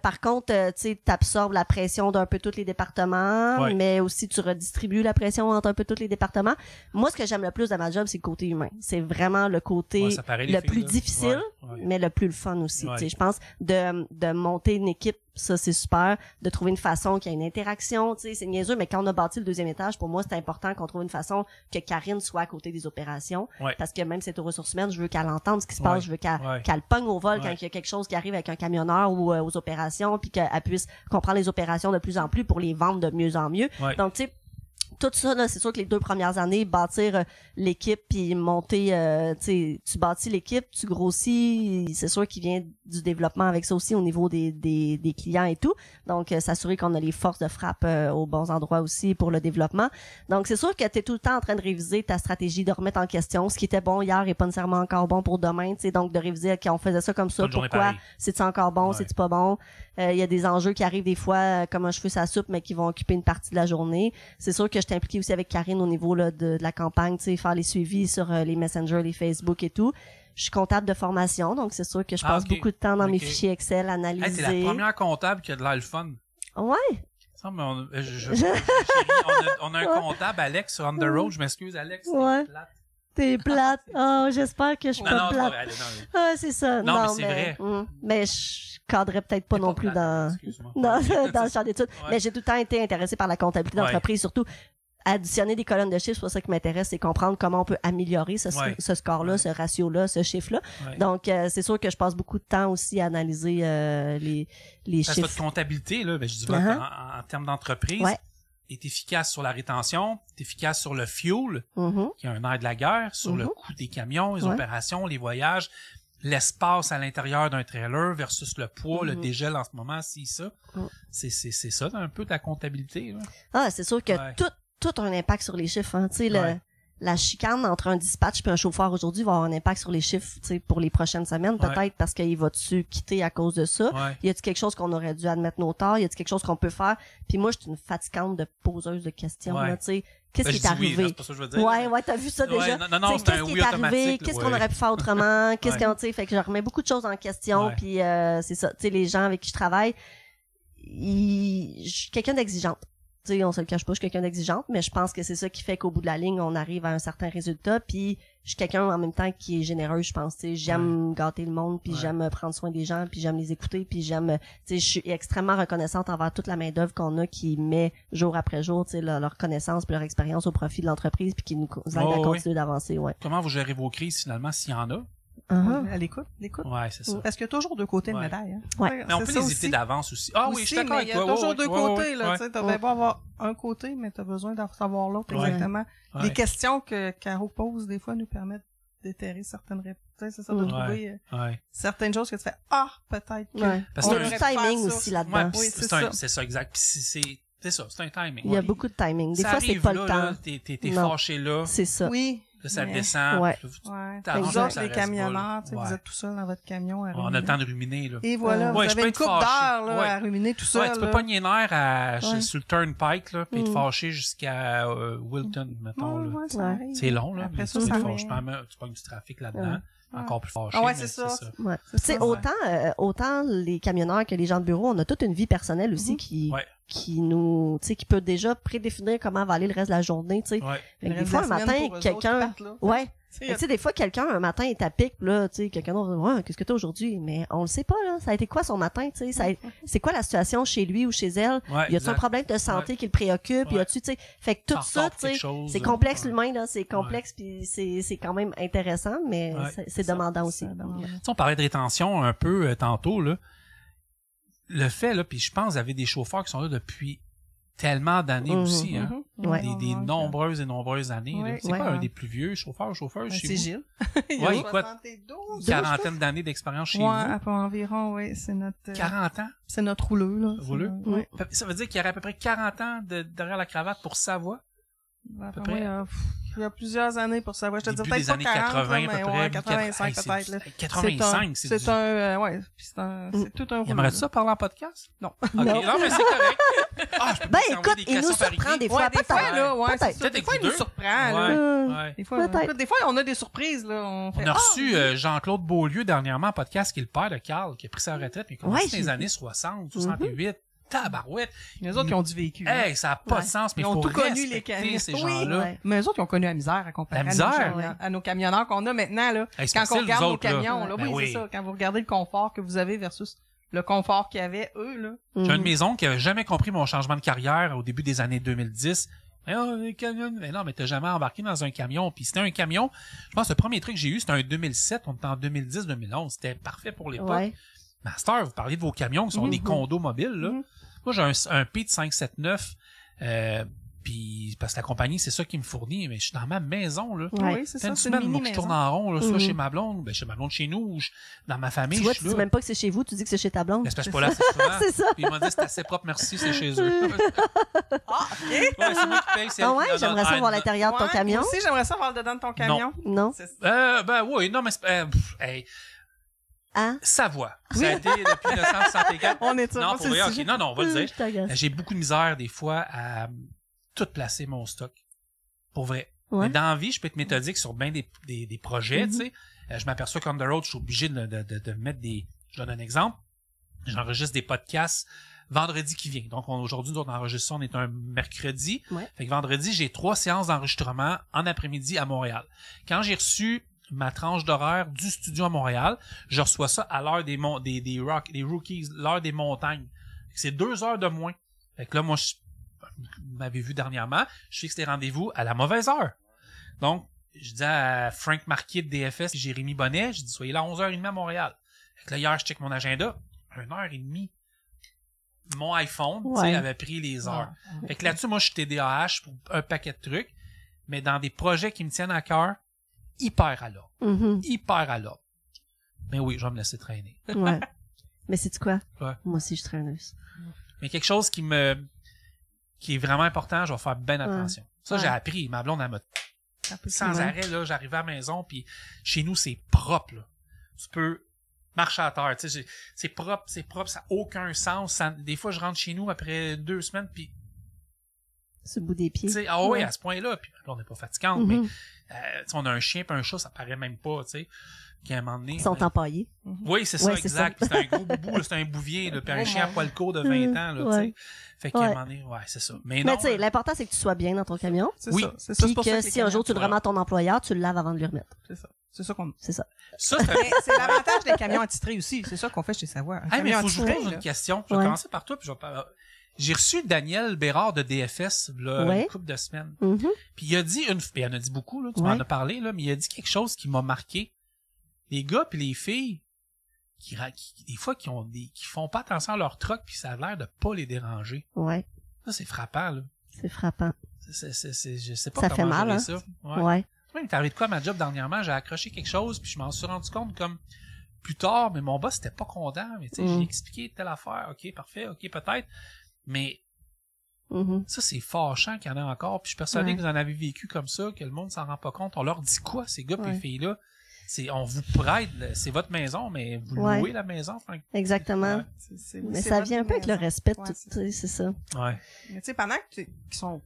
Par contre, tu sais, t'absorbes la pression d'un peu tous les départements, Ouais. mais aussi tu redistribues la pression entre un peu tous les départements. Moi, ce que j'aime le plus dans ma job, c'est le côté humain. C'est vraiment le côté Ouais, ça paraît, les le filles, plus là. difficile, Ouais, ouais. mais le plus le fun aussi. Ouais. Tu sais, je pense de monter une équipe, ça c'est super. De trouver une façon qu'il y ait une interaction, tu sais, c'est niaiseux, mais quand on a bâti le deuxième étage, pour moi, c'est important qu'on trouve une façon que Karine soit à côté des opérations. Ouais. Parce que même si c'est aux ressources humaines, je veux qu'elle entende ce qui se passe, Ouais. je veux qu'elle Ouais. qu'elle pogne au vol Ouais. quand il y a quelque chose qui arrive avec un camionneur ou aux opérations, puis qu'elle puisse comprendre les opérations de plus en plus pour les vendre de mieux en mieux. Ouais. Donc, tu sais, tout ça, là, c'est sûr que les 2 premières années, bâtir l'équipe puis monter, tu bâtis l'équipe, tu grossis, c'est sûr qu'il vient du développement avec ça aussi au niveau des clients et tout. Donc, s'assurer qu'on a les forces de frappe aux bons endroits aussi pour le développement. Donc, c'est sûr que tu es tout le temps en train de réviser ta stratégie, de remettre en question ce qui était bon hier est pas nécessairement encore bon pour demain, tu sais, donc de réviser quand on faisait ça comme ça, pourquoi, c'est-tu encore bon, c'est-tu pas bon. Il y a des enjeux qui arrivent des fois comme un cheveu sa soupe, mais qui vont occuper une partie de la journée. C'est sûr que je t'ai impliquée aussi avec Karine au niveau là, de la campagne, tu sais, faire les suivis sur les Messenger, les Facebook et tout. Je suis comptable de formation, donc c'est sûr que je passe beaucoup de temps dans mes fichiers Excel, analyser. Hey, t'es la première comptable qui a de l'air le fun. Ouais. Ça, mais on a un comptable, Alex, sur On The Road. Je m'excuse, Alex. Ouais. T'es plate. Oh, j'espère que je suis pas plate. Ah, c'est ça. Non, mais c'est vrai. Mais je cadrais peut-être pas non plus dans le champ d'études. Ouais. Mais j'ai tout le temps été intéressée par la comptabilité d'entreprise, surtout additionner des colonnes de chiffres, c'est pour ça qui m'intéresse, c'est comprendre comment on peut améliorer ce score-là, ce ratio-là, ce chiffre-là. Ouais. Donc, c'est sûr que je passe beaucoup de temps aussi à analyser les chiffres. Votre comptabilité, là, ben, je dis en termes d'entreprise, est efficace sur la rétention, est efficace sur le fuel, qui a un air de la guerre, sur le coût des camions, les opérations, les voyages, l'espace à l'intérieur d'un trailer versus le poids, le dégel en ce moment, c'est ça. C'est ça un peu ta comptabilité. Là. Ah, c'est sûr que tout a un impact sur les chiffres. Hein. Tu sais, la chicane entre un dispatch et un chauffeur aujourd'hui va avoir un impact sur les chiffres, tu sais, pour les prochaines semaines, peut-être parce qu'il va-tu quitter à cause de ça. Y a-t-il quelque chose qu'on aurait dû admettre nos torts? Y a-t-il quelque chose qu'on peut faire? Puis moi, je suis une fatigante de poseuse de questions, là, tu sais. Qu'est-ce qui est arrivé? Oui, c'est pas ça que je veux dire. Ouais, t'as vu ça déjà. Non, c'est un oui automatique. Qu'est-ce qu'on aurait pu faire autrement? Qu'est-ce qu'on, tu sais, fait que je remets beaucoup de choses en question, puis c'est ça. Tu sais, les gens avec qui je travaille, je suis quelqu'un d'exigeante. T'sais, on se le cache pas, je suis quelqu'un d'exigeante, mais je pense que c'est ça qui fait qu'au bout de la ligne, on arrive à un certain résultat, puis je suis quelqu'un en même temps qui est généreux, je pense, j'aime gâter le monde, puis j'aime prendre soin des gens, puis j'aime les écouter, puis je suis extrêmement reconnaissante envers toute la main-d'œuvre qu'on a qui met jour après jour, leur connaissance puis leur expérience au profit de l'entreprise, puis qui nous aide à continuer d'avancer, Comment vous gérez vos crises finalement, s'il y en a? À l'écoute. Ouais, c'est ça. Parce qu'il y a toujours 2 côtés de médaille. Hein. Ouais. Mais on peut les éviter d'avance aussi. Ah oui, je suis d'accord avec toi. Il y a toujours 2 côtés, là. Tu sais, t'as bien beau avoir un côté, mais t'as besoin d'en savoir l'autre, exactement. Les questions que Caro pose, des fois, nous permettent d'éterrer certaines réponses. C'est ça, de trouver certaines choses que tu fais, peut-être que... Parce qu'il y a du timing aussi là-dedans. Oui, c'est ça, exact. Puis c'est ça, c'est un timing. Il y a beaucoup de timing. Des fois, c'est pas le temps. T'es fâché là. C'est ça. Oui. Là, ça descend. Vous autres, les camionneurs, vous êtes tout seul dans votre camion à ruminer. On a le temps de ruminer, là. Et voilà, vous avez une couple d'heures, là, à ruminer tout seul. Tu peux pas nier nerf sur le Turnpike, là, puis te fâcher jusqu'à Wilton, mettons, là. C'est long, là. Après ça, tu pognes du trafic là-dedans. Encore plus fâché. Ouais, c'est ça. Tu sais, autant les camionneurs que les gens de bureau, on a toute une vie personnelle aussi qui nous, tu sais, qui peut déjà prédéfinir comment va aller le reste de la journée, tu sais. Des fois, un matin, quelqu'un, tu sais, des fois, quelqu'un, un matin, est à pic, là, tu sais, quelqu'un d'autre, qu'est-ce que t'as aujourd'hui? Mais on le sait pas, là. Ça a été quoi son matin, tu sais? C'est quoi la situation chez lui ou chez elle? Y a-t-il un problème de santé qui le préoccupe? Y a-tu, tu sais, fait que tout ça, tu sais, c'est complexe, l'humain, là. C'est complexe puis c'est quand même intéressant, mais c'est demandant aussi. On parlait de rétention un peu tantôt, là. Le fait, là, puis je pense, vous avez des chauffeurs qui sont là depuis tellement d'années aussi, hein. Des nombreuses et nombreuses années. C'est pas un des plus vieux chauffeurs chez vous? C'est Gilles. Il a quoi? Quarantaine d'années d'expérience chez vous? Environ, c'est notre... 40 ans? C'est notre rouleux, là. Rouleux? Ça veut dire qu'il y aurait à peu près 40 ans derrière la cravate pour Savoie? À peu près. Il y a plusieurs années pour savoir. Je te dis peut-être pas 40, mais 85 peut-être. Là. 85, c'est tout un Il aimerait ça parler en podcast? Non. OK, non, mais c'est correct. Écoute, il nous surprend des fois. Des fois, là, peut-être. Des fois, il nous surprend, Des fois, on a des surprises, là. On a reçu Jean-Claude Beaulieu dernièrement en podcast, qui est le père de Carl, qui a pris sa retraite, mais qui a commencé dans les années 60, 68. Tabarouette. Les autres qui ont du vécu. Hey, ça n'a pas de sens, mais il faut respecter ces gens-là. Mais les autres, ils ont connu la misère à comparer à nos camionneurs qu'on a maintenant, là. Quand on regarde nos camions, là, c'est ça. Quand vous regardez le confort que vous avez versus le confort qu'il y avait, eux, là. J'ai une maison qui a jamais compris mon changement de carrière au début des années 2010. Mais non, mais t'as jamais embarqué dans un camion. Puis c'était un camion, je pense que le premier truc que j'ai eu, c'était un 2007. On était en 2010-2011. C'était parfait pour l'époque. Master, vous parlez de vos camions qui sont des condos mobiles, là. Moi, j'ai un P de 579, puis Puis parce que la compagnie, c'est ça qui me fournit, mais je suis dans ma maison, là. Oui, c'est ça. Une C'est semaine, une moi, je tourne en rond, là, soit chez ma blonde, chez nous, ou dans ma famille, Tu vois, je tu suis dis là. même pas que c'est chez vous, tu dis que c'est chez ta blonde. Mais c'est parce que je suis pas là, c'est souvent. C'est ça. Puis ils m'ont dit, c'est assez propre, merci, c'est chez eux. Ah, OK. Ouais, c'est moi qui paye, c'est Ah elle ouais, qui donne. j'aimerais ça voir l'intérieur de ton Ouais, camion. moi aussi, j'aimerais ça voir le dedans de ton camion. Non. C'est ça. Ben oui, non, mais c'est hey, Hein? Savoie. Ça a été depuis 1964. On est Non, pour vrai, ok. Non, on va le dire. Je t'agace. J'ai beaucoup de misère, des fois, à tout placer mon stock. Pour vrai. Ouais. Mais dans la vie, je peux être méthodique sur bien des projets, tu sais. Je m'aperçois qu'on the road, je suis obligé de mettre des... Je donne un exemple. J'enregistre des podcasts vendredi qui vient. Donc, aujourd'hui, nous, on enregistre ça, on est un mercredi. Ouais. Fait que vendredi, j'ai 3 séances d'enregistrement en après-midi à Montréal. Quand j'ai reçu ma tranche d'horaire du studio à Montréal, je reçois ça à l'heure des rookies, l'heure des montagnes. C'est 2 heures de moins. Fait que là, moi, vous m'avez vu dernièrement, je fixe les rendez-vous à la mauvaise heure. Donc, je dis à Frank Marquier de DFS et Jérémy Bonnet, je dis, soyez là à 11h30 à Montréal. Fait que là, hier, je check mon agenda, 1h30. Mon iPhone, tu sais, avait pris les heures. Fait que là-dessus, moi, je suis TDAH pour un paquet de trucs, mais dans des projets qui me tiennent à cœur, hyper à l'ordre. Hyper à l'ordre. Mais oui, je vais me laisser traîner. Ouais. Mais c'est quoi? Ouais. Moi aussi, je suis traîneuse. Mais quelque chose qui est vraiment important, je vais faire bien attention. Ça, j'ai appris. Ma blonde, elle m'a sans arrêt, là, j'arrivais à la maison, puis chez nous, c'est propre, là. Tu peux marcher à terre, tu sais, c'est propre, ça n'a aucun sens. Des fois, je rentre chez nous après 2 semaines, puis Sur le bout des pieds. tu sais, ah oui, à ce point-là, puis là, on n'est pas fatigante, mais on a un chien puis un chat, ça paraît même pas, tu sais, qu'à un moment donné... Ils sont empaillés. Oui, c'est ça, Ouais, c'est exact. ça. C'est un gros boubou, là, c'est un bouvier, là, puis un chien à poil court de 20 ans, là, tu sais. Ouais. Fait qu'à un moment donné, ouais, c'est ça. Mais non, Mais tu sais, l'important, c'est que tu sois bien dans ton camion. Oui. C'est ça. Puis C'est pour ça que les si un jour tu le voilà. remets à ton employeur, tu le laves avant de lui remettre. C'est ça. C'est ça qu'on... C'est ça. ça, Mais c'est l'avantage des camions attitrés aussi. C'est ça qu'on fait chez Savoie. Un Hey, mais camion faut que je vous attitré, pose là. une question. Je vais Ouais. commencer par toi, puis je vais j'ai reçu Daniel Bérard de DFS, là, Ouais. une couple de semaines. Mhm. Puis il a dit il en a dit beaucoup, là, tu Ouais. m'en as parlé, là, mais il a dit quelque chose qui m'a marqué. Les gars puis les filles, des fois, qui font pas attention à leur truck, puis ça a l'air de pas les déranger. Ouais. Ça, c'est frappant, là. C'est frappant. Je sais pas Ça comment fait mal, gérer hein? ça. Ouais. Ouais. Moi, il m'est arrivé de quoi à ma job dernièrement? J'ai accroché quelque chose, puis je m'en suis rendu compte comme plus tard, mais mon boss était pas content. Mais tu sais, j'ai expliqué telle affaire. OK, parfait, OK, peut-être. Mais ça, c'est fâchant qu'il y en a encore. Puis je suis persuadé que vous en avez vécu comme ça, que le monde s'en rend pas compte. On leur dit quoi, ces gars et les filles-là? On vous prête, c'est votre maison, mais vous louez la maison. Frank. Exactement. Ouais. Mais ça vient un peu avec le respect, Ouais, tout, tu sais, c'est ça. Ouais. Mais tu sais, pendant qu'ils sont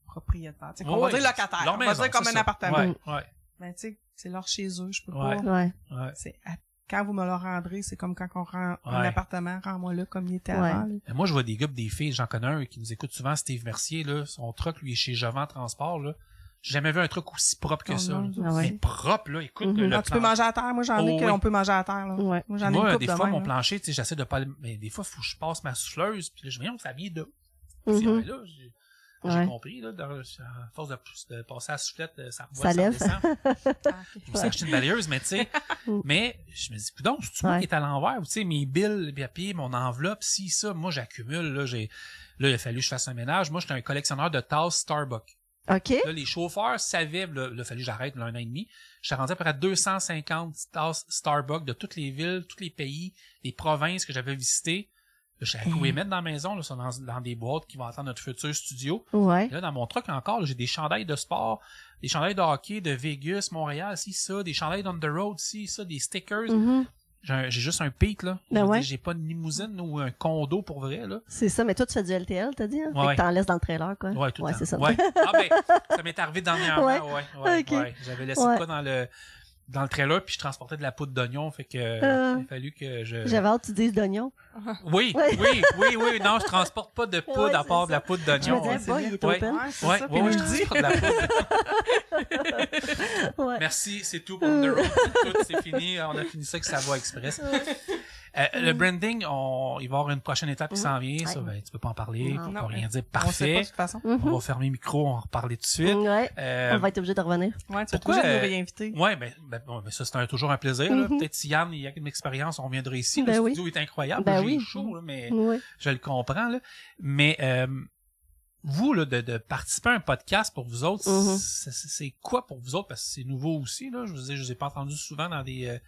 propriétaires, tu sais, on Ouais, va dire locataires, leur on va maison, dire comme c'est un ça. appartement. Ouais. Ben, tu sais, c'est leur chez eux, je peux Ouais. pas. Ouais. Quand vous me le rendrez, c'est comme quand on rend un appartement, rends-moi là comme il était avant. Là. Mais moi, je vois des gars pis des filles, j'en connais un qui nous écoute souvent, Steve Mercier, là, son truck, lui, est chez Jovan Transport, là. J'ai jamais vu un truc aussi propre que ça. non, Là. Mais propre, là, écoute. Le Tu peux manger à terre, moi j'en ai qu'on peut manger à terre. Là. Ouais. Moi, j'en ai une couple des de fois, même, mon là. plancher, tu sais, j'essaie de pas le... Mais des fois, faut que je passe ma souffleuse, puis là, je me dis, ça vient de... Là, j'ai compris, là, à force de passer à la soufflette, ça revoit, Ça lève. descend. Je me suis acheté une balayeuse, mais tu sais, mais je me dis, coudonc, c'est-tu moi qui est à l'envers, tu sais, mes billes, papier, mon enveloppe, si, ça, moi, j'accumule, là, il a fallu que je fasse un ménage. Moi, j'étais un collectionneur de tasses Starbucks. OK. Là, les chauffeurs savaient, là, il a fallu que j'arrête, là, 1 an et demi. J'étais rendu à peu près 250 tasses Starbucks de toutes les villes, tous les pays, les provinces que j'avais visitées. Là, je savais où les mettre dans la maison, là, sont dans des boîtes qui vont attendre notre futur studio. Ouais. Et là, dans mon truck encore, là, j'ai des chandails de sport, des chandails de hockey de Vegas, Montréal, si, ça, des chandails d'on the road, si, ça, des stickers. J'ai juste un Pete, là. J'ai pas de limousine ou un condo pour vrai, là. C'est ça, mais toi, tu fais du LTL, t'as dit, hein? Ouais. Fait que t'en laisses dans le trailer, quoi. Ouais, tout le temps. c'est ça. Ouais. Ah, ben, ça m'est arrivé dernièrement, ouais. Ok. J'avais laissé quoi dans le trailer, puis je transportais de la poudre d'oignon, fait que il a fallu que je... J'avais hâte que tu dises d'oignon. Oui, non, je transporte pas de poudre à part de la poudre d'oignon. Je me disais, il est open. Ouais, je transporte de la poudre. Ouais. Merci, c'est tout pour The Road. Tout, c'est fini, on a fini ça avec Savoie Express. Le branding, il va y avoir une prochaine étape qui s'en vient. Ça, ben, tu peux pas en parler, tu peux pas rien dire. On sait pas, Parfait. de toute façon. On va fermer le micro, on va en reparler tout de suite. Ouais. On va être obligé de revenir. Ouais, tu vas Pourquoi, obligé de nous réinviter. Ouais, ben ça, c'est toujours un plaisir, là. Peut-être si Yann, il y a une expérience, on viendrait ici. Ben le oui. studio est incroyable. Ben J'ai oui. chaud, là, mais Ouais. je le comprends, là. Mais, vous, là, de participer à un podcast pour vous autres, c'est quoi pour vous autres? Parce que c'est nouveau aussi, là. Je vous ai pas entendu souvent dans des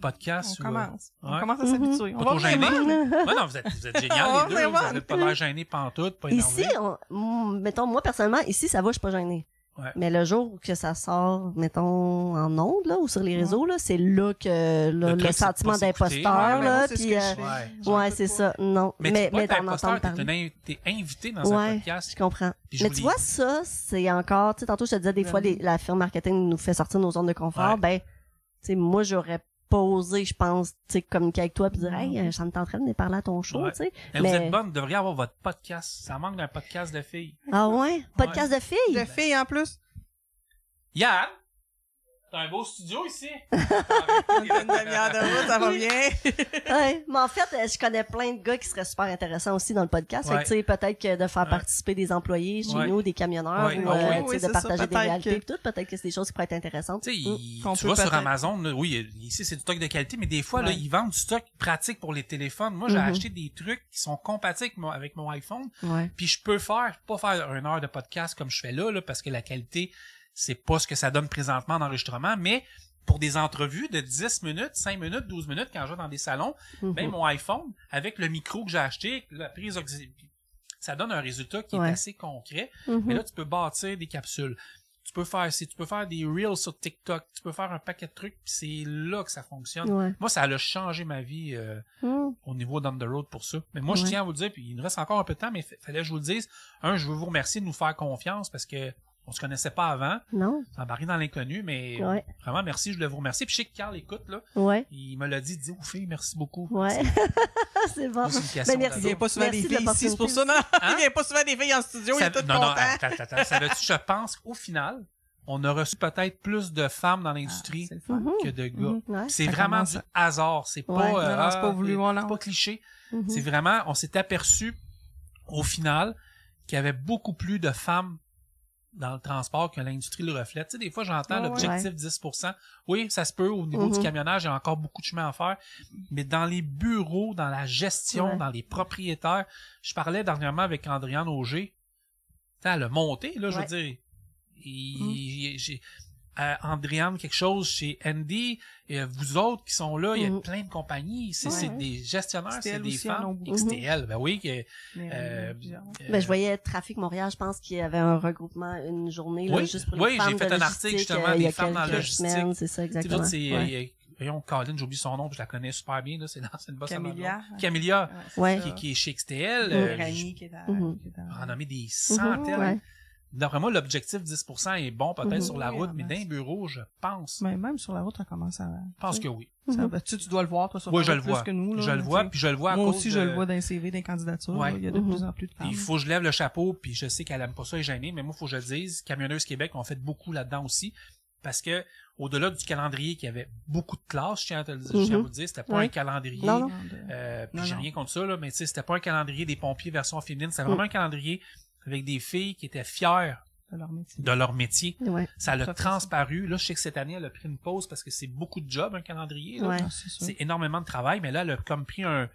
podcasts. On commence. Ouais. On commence à s'habituer. Pas trop gêné. Ouais, non, vous êtes génial, les deux. Vous n'avez pas l'air gêné pantoute, pas énervé. Ici, mettons, moi, personnellement, ici, ça va, je suis pas gênée. Ouais. Mais le jour que ça sort, mettons, en ondes, là, ou sur les réseaux, là, c'est là que le sentiment d'imposteur, là, puis ouais, c'est ça. Non. Mais d'en entendre parler. T'es invité dans un podcast. Je comprends. Mais tu vois, ça, c'est encore, tu sais, tantôt, je te disais, des fois, la firme marketing nous fait sortir nos zones de confort. Ben, tu sais, moi, j'aurais pas osé, je pense, tu sais, communiquer avec toi puis dire, hey, ça me tenterait de venir parler à ton show, tu sais. Mais vous êtes bonne, vous devriez avoir votre podcast. Ça manque d'un podcast de filles. Ah ouais? Podcast de filles? De filles, en plus. Yann! T'as un beau studio ici. Une demi-heure de route, ça va bien. Ouais, mais en fait, je connais plein de gars qui seraient super intéressants aussi dans le podcast. Fait que, tu sais, peut-être que de faire participer des employés chez nous, des camionneurs, ou tu sais, de partager des réalités et tout, peut-être que c'est des choses qui pourraient être intéressantes. Tu sais, tu vas sur Amazon, là, oui, ici c'est du stock de qualité, mais des fois, là, ils vendent du stock pratique pour les téléphones. Moi, j'ai acheté des trucs qui sont compatibles avec mon iPhone. Puis je peux pas faire 1 heure de podcast comme je fais là, parce que la qualité, c'est pas ce que ça donne présentement en enregistrement, mais pour des entrevues de 10 minutes, 5 minutes, 12 minutes, quand je vais dans des salons, ben, mon iPhone, avec le micro que j'ai acheté, la prise ça donne un résultat qui est assez concret. Mais là, tu peux bâtir des capsules. Tu peux faire des reels sur TikTok, tu peux faire un paquet de trucs, puis c'est là que ça fonctionne. Moi, ça a changé ma vie au niveau d'On the Road pour ça. Mais moi, je tiens à vous le dire, puis il nous reste encore un peu de temps, mais fallait que je vous le dise. Je veux vous remercier de nous faire confiance parce que on se connaissait pas avant. Non. Embarqué dans l'inconnu, mais vraiment, merci, je voulais vous remercier. Puis je sais que Carl écoute, là. Ouais. Il me l'a dit, Oufé, merci beaucoup. Ouais. C'est bon. Ben, merci. Il vient pas souvent des filles ici, c'est pour ça, non? Il vient pas souvent des filles en studio, il est tout content. Non, attends. Savais-tu, je pense qu'au final, on a reçu peut-être plus de femmes dans l'industrie que de gars. C'est vraiment du hasard. C'est pas, c'est pas voulu, c'est pas cliché. C'est vraiment, on s'est aperçu, au final, qu'il y avait beaucoup plus de femmes dans le transport que l'industrie le reflète. Tu sais, des fois, j'entends l'objectif 10%. Oui, ça se peut, au niveau du camionnage, il y a encore beaucoup de chemin à faire. Mais dans les bureaux, dans la gestion, dans les propriétaires, je parlais dernièrement avec Andréane Auger. Elle a monté, là, je veux dire. J'ai Andréane quelque chose chez Andy, vous autres qui sont là, il y a plein de compagnies, c'est des gestionnaires, c'est des femmes. XTL, ben oui. Je voyais Trafic Montréal, je pense qu'il y avait un regroupement une journée là, juste pour les femmes j'ai fait un article justement des femmes dans la logistique. C'est ça, exactement. Voyons, Colin, j'oublie son nom, puis je la connais super bien, là, c'est l'ancienne boss Camilla. Qui est chez XTL. Rani qui est à renommé des centaines. D'après moi, l'objectif 10% est bon peut-être sur la route, mais dans les bureaux, je pense. Mais même sur la route, on commence à... Je pense que oui. Tu dois le voir, toi, sur la route, plus que nous. Là, je le vois, puis je le vois à moi cause aussi, je le vois dans les CV, dans les candidatures. Là, il y a de plus en plus de femmes. Il faut que je lève le chapeau, puis je sais qu'elle aime pas ça, elle est gênée, mais moi, il faut que je le dise. Camionneuses Québec, on fait beaucoup là-dedans aussi. Parce que, au-delà du calendrier qui avait beaucoup de classes, je tiens à vous dire, c'était pas un calendrier, puis j'ai rien contre ça, là, mais tu sais, c'était pas un calendrier des pompiers version féminine, c'était vraiment un calendrier avec des filles qui étaient fières de leur métier. Ça a transparu. Là, je sais que cette année, elle a pris une pause parce que c'est beaucoup de job, un calendrier. Là. C'est énormément de travail, mais là, elle a comme pris un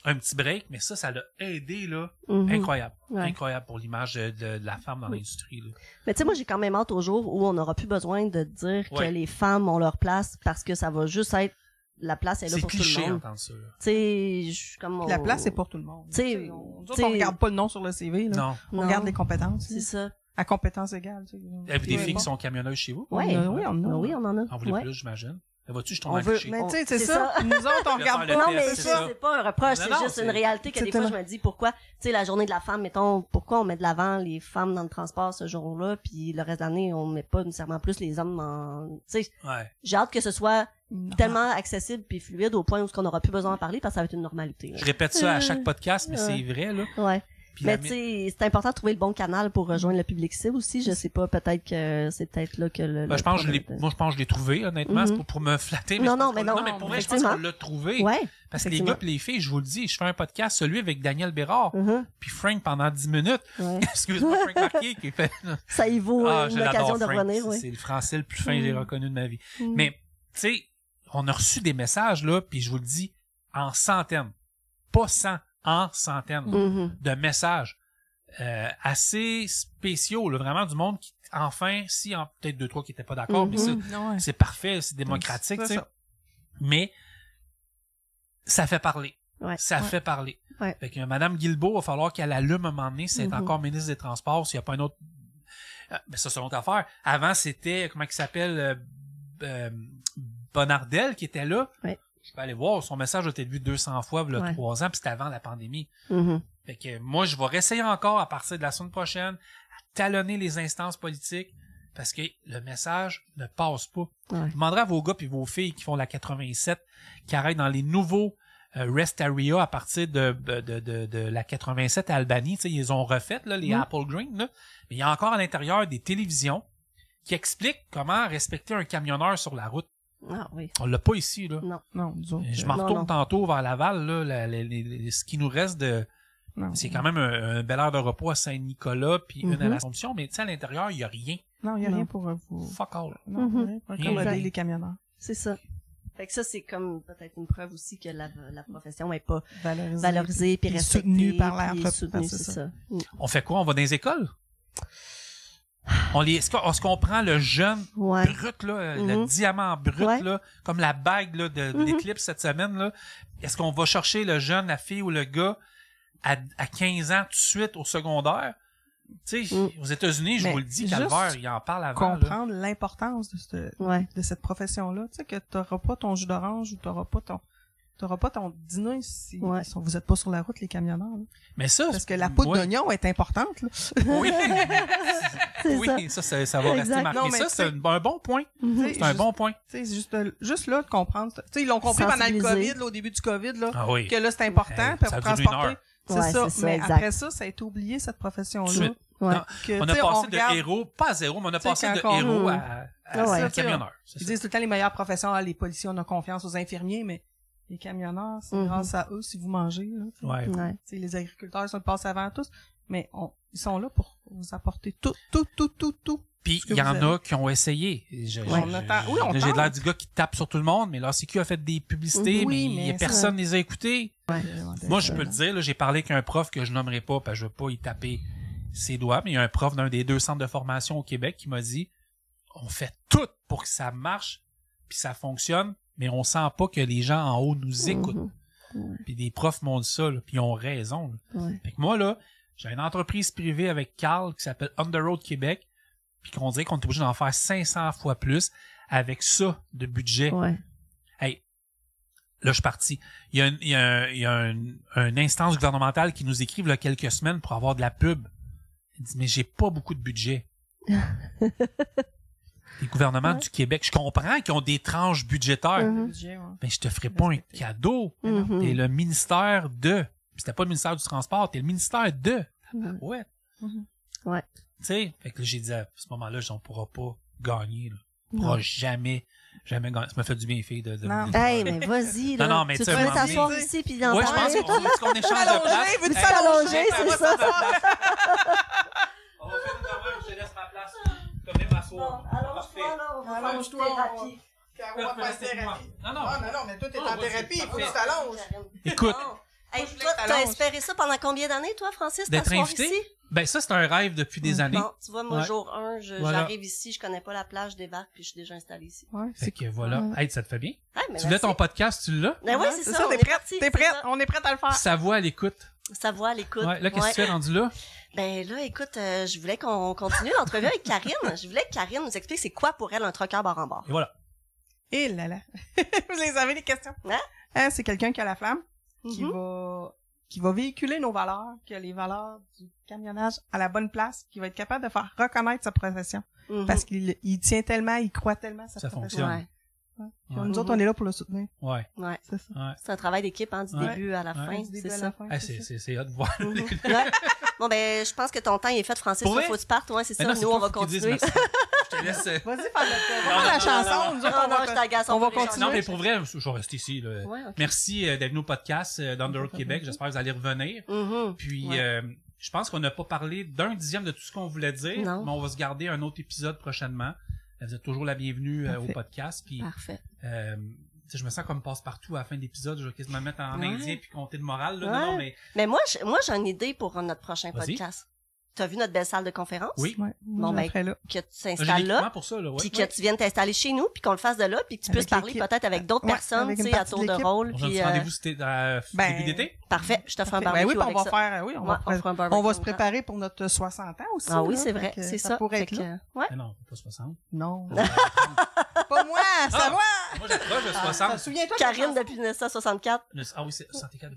petit break, mais ça l'a aidé, là. Incroyable. Incroyable pour l'image de la femme dans l'industrie, là. Mais tu sais, moi, j'ai quand même hâte au jour où on n'aura plus besoin de dire que les femmes ont leur place parce que ça va juste être la place est là pour tout le monde. C'est cliché d'entendre ça. Tu sais, comme la place est pour tout le monde. On regarde pas le nom sur le CV, là. Non. On regarde les compétences. C'est ça. À compétence égale. Tu sais. Avez-vous des filles qui sont camionneuses chez vous? Oui, on en a. En voulez plus, j'imagine. Vas-tu, je tombe à cliché. Mais tu sais, c'est ça. Nous autres, on regarde pas. Non, mais c'est pas un reproche, c'est juste une réalité que des fois, je me dis pourquoi, tu sais, la journée de la femme, mettons, pourquoi on met de l'avant les femmes dans le transport ce jour-là, puis le reste de l'année, on met pas nécessairement plus les hommes en, tu sais. J'ai hâte que ce soit tellement accessible puis fluide au point où on n'aura plus besoin d'en parler parce que ça va être une normalité. Je répète ça à chaque podcast, mais c'est vrai, là. Ouais. Mais tu sais, c'est important de trouver le bon canal pour rejoindre le public cible aussi. Je sais pas, peut-être que c'est peut-être là que je pense que je l'ai trouvé, honnêtement, c'est pour me flatter. Mais mais pour moi, je pense qu'on l'a trouvé. Ouais. Parce que les gars et les filles, je vous le dis, je fais un podcast, celui avec Daniel Bérard, puis Frank pendant 10 minutes. Excuse-moi, Frank Marquet, qui fait... Ça y vaut une occasion de revenir, C'est le français le plus fin que j'ai reconnu de ma vie. Mais, tu sais, on a reçu des messages, là, puis je vous le dis, en centaines. Pas 100. En centaines de messages. assez spéciaux, là, vraiment du monde qui, enfin, peut-être 2-3 qui étaient pas d'accord, mais c'est parfait, c'est démocratique, tu sais. Mais ça fait parler. Ouais. Ça fait parler. Ouais. Fait que Mme Guilbeault, il va falloir qu'elle allume à un moment donné, c'est encore ministre des Transports, s'il n'y a pas un autre... Ben ça, c'est une autre affaire. Avant, c'était, comment il s'appelle, Bonnardel qui était là. Ouais. Je peux aller voir, son message a été vu 200 fois, il y a 3 ans, puis c'était avant la pandémie. Fait que moi, je vais réessayer encore à partir de la semaine prochaine à talonner les instances politiques parce que le message ne passe pas. Je demanderai à vos gars et vos filles qui font la 87 qui arrêtent dans les nouveaux Rest Area à partir de la 87 à Albany. Tu sais, ils ont refait là, les Apple Green. Là. Mais il y a encore à l'intérieur des télévisions qui expliquent comment respecter un camionneur sur la route. Ah, oui. On l'a pas ici. Là. Non, je m'en retourne tantôt vers Laval. Là, ce qui nous reste de... C'est quand même un bel air de repos à Saint-Nicolas puis une à l'Assomption, mais tu sais, à l'intérieur, il n'y a rien. Non, il n'y a rien pour vous. Fuck all. Non, rien pour accommoder les camionneurs. C'est ça. Fait que ça, c'est comme peut-être une preuve aussi que la profession n'est pas valorisée puis respectée. Soutenue par l'air. C'est ça. On fait quoi? On va dans les écoles? Est-ce qu'on prend le jeune brut, là, le diamant brut, là, comme la bague là, de l'éclipse cette semaine, là? Est-ce qu'on va chercher le jeune, la fille ou le gars à 15 ans tout de suite au secondaire? Tu sais, aux États-Unis, je vous le dis, Calvaire, il en parle avant. Comprendre l'importance de cette profession-là. Tu sais, que t'auras pas ton jus d'orange ou t'auras pas ton dîner si vous êtes pas sur la route, les camionneurs. Là. Mais ça, parce que la poudre d'oignon est importante. Là. Oui, ça va rester marqué. Non, mais ça, c'est un bon point. C'est un bon point. Tu sais, juste là, de comprendre. Tu sais, ils l'ont compris pendant le COVID, là, au début du COVID, là, que là, c'est important pour transporter. C'est ça. Mais après ça a été oublié, cette profession-là. On a passé de héros, pas à zéro, mais on a passé de héros à camionneur. Ils disent tout le temps les meilleures professions, les policiers, on a confiance aux infirmiers, mais les camionneurs, c'est grâce à eux si vous mangez. Là, les agriculteurs, ils sont passés avant tous, mais ils sont là pour vous apporter tout. Puis il y en a qui ont essayé. J'ai de l'air du gars qui tape sur tout le monde, mais l'ACQ a fait des publicités, mais personne ne les a écoutées. Moi, je peux le dire, là, j'ai parlé avec un prof que je nommerai pas, parce que je veux pas y taper ses doigts, mais il y a un prof d'un des 2 centres de formation au Québec qui m'a dit on fait tout pour que ça marche, puis ça fonctionne, mais on sent pas que les gens en haut nous écoutent. Puis des profs m'ont dit ça, là, puis ils ont raison. Fait que moi, là, j'ai une entreprise privée avec Carl qui s'appelle On the Road Québec, puis qu'on dirait qu'on est obligé d'en faire 500 fois plus avec ça de budget. Hey, là, je suis parti. Il y a une instance gouvernementale qui nous écrive il y a quelques semaines pour avoir de la pub. Il dit, mais j'ai pas beaucoup de budget. Les gouvernements du Québec, je comprends qu'ils ont des tranches budgétaires, mais je te ferai pas un cadeau. T'es le ministère de... C'était pas le ministère du Transport, t'es le ministère de... Ouais. Tu sais, fait que là, j'ai dit à ce moment-là, on pourra pas gagner. Là. On pourra jamais gagner. Ça m'a fait du bien, fille, de hey, mais vas-y, là. Non, mais tu veux t'asseoir ici puis d'en parler? Ouais, je pense qu'on échange de place. Veux-tu t'allonger, c'est ça? On va faire une heure, je te laisse ma place. Tu peux venir m'asseoir. Allonge-toi, thérapie. Caro va faire thérapie. Non, mais toi, t'es en thérapie, il faut que tu t'allonges. Écoute. Hey, toi, t'as espéré ça pendant combien d'années, toi, Francis, d'être invité ici? Ben, ça, c'est un rêve depuis des années. Bon, tu vois, moi, jour 1, j'arrive ici, je connais pas la plage, je débarque, puis je suis déjà installé ici. Fait que voilà. Hey, ça te fait bien? Tu voulais ton podcast, tu l'as? Ben oui, c'est ça. T'es prête? On est prête à le faire. Sa voix à l'écoute. Sa voix à l'écoute. Ouais, là, qu'est-ce que tu fais rendu là? Ben là, écoute, je voulais qu'on continue l'entrevue avec Karine. Je voulais que Karine nous explique c'est quoi pour elle un trucker bord en bord. Et voilà. Et là là. Vous les avez, les questions? Hein? C'est quelqu'un qui a la flamme, qui va véhiculer nos valeurs, qui a les valeurs du camionnage à la bonne place, qui va être capable de faire reconnaître sa profession. Parce qu'il tient tellement, il croit tellement à sa profession. Ça fonctionne. Nous autres, on est là pour le soutenir. Ouais. C'est ça. C'est un travail d'équipe, hein, du début à la fin. C'est ça. C'est hot de voir. Bon, ben, je pense que ton temps est fait, Francis. Il faut que tu partes. Ouais, c'est ça. Nous, on va continuer. Je te laisse. Vas-y, faire la chanson. Non, je t'agace. On va continuer. Non, mais pour vrai, je vais rester ici. Merci d'être venu au podcast d'On the Road Québec. J'espère que vous allez revenir. Puis, je pense qu'on n'a pas parlé d'un dixième de tout ce qu'on voulait dire, mais on va se garder un autre épisode prochainement. Vous êtes toujours la bienvenue au podcast. Puis, parfait. Je me sens comme passe-partout à la fin de l'épisode. Je vais quasiment me mettre en indien puis compter le moral. Là. Non, mais moi, j'ai une idée pour notre prochain podcast. tu as vu notre belle salle de conférence? Oui. Ouais. Bon, ben, Après, là. que tu t'installes là. Pour ça, là, Puis que tu viennes t'installer chez nous, puis qu'on le fasse de là, puis que tu puisses parler peut-être avec d'autres personnes, tu sais, à tour de rôle. On puis a rendez-vous, c'était début d'été? Parfait, je te ferai un barbecue. Ben oui, avec on va ça. faire, oui, on va se préparer pour notre 60 ans aussi. Ah oui, là, c'est vrai, fait que c'est ça. pourrait être là. Ouais. Mais non, pas 60. Non. Pas moi, ça va! Moi, j'approche de 60. Souviens-toi Karine depuis 1964. Ah oui, c'est 64.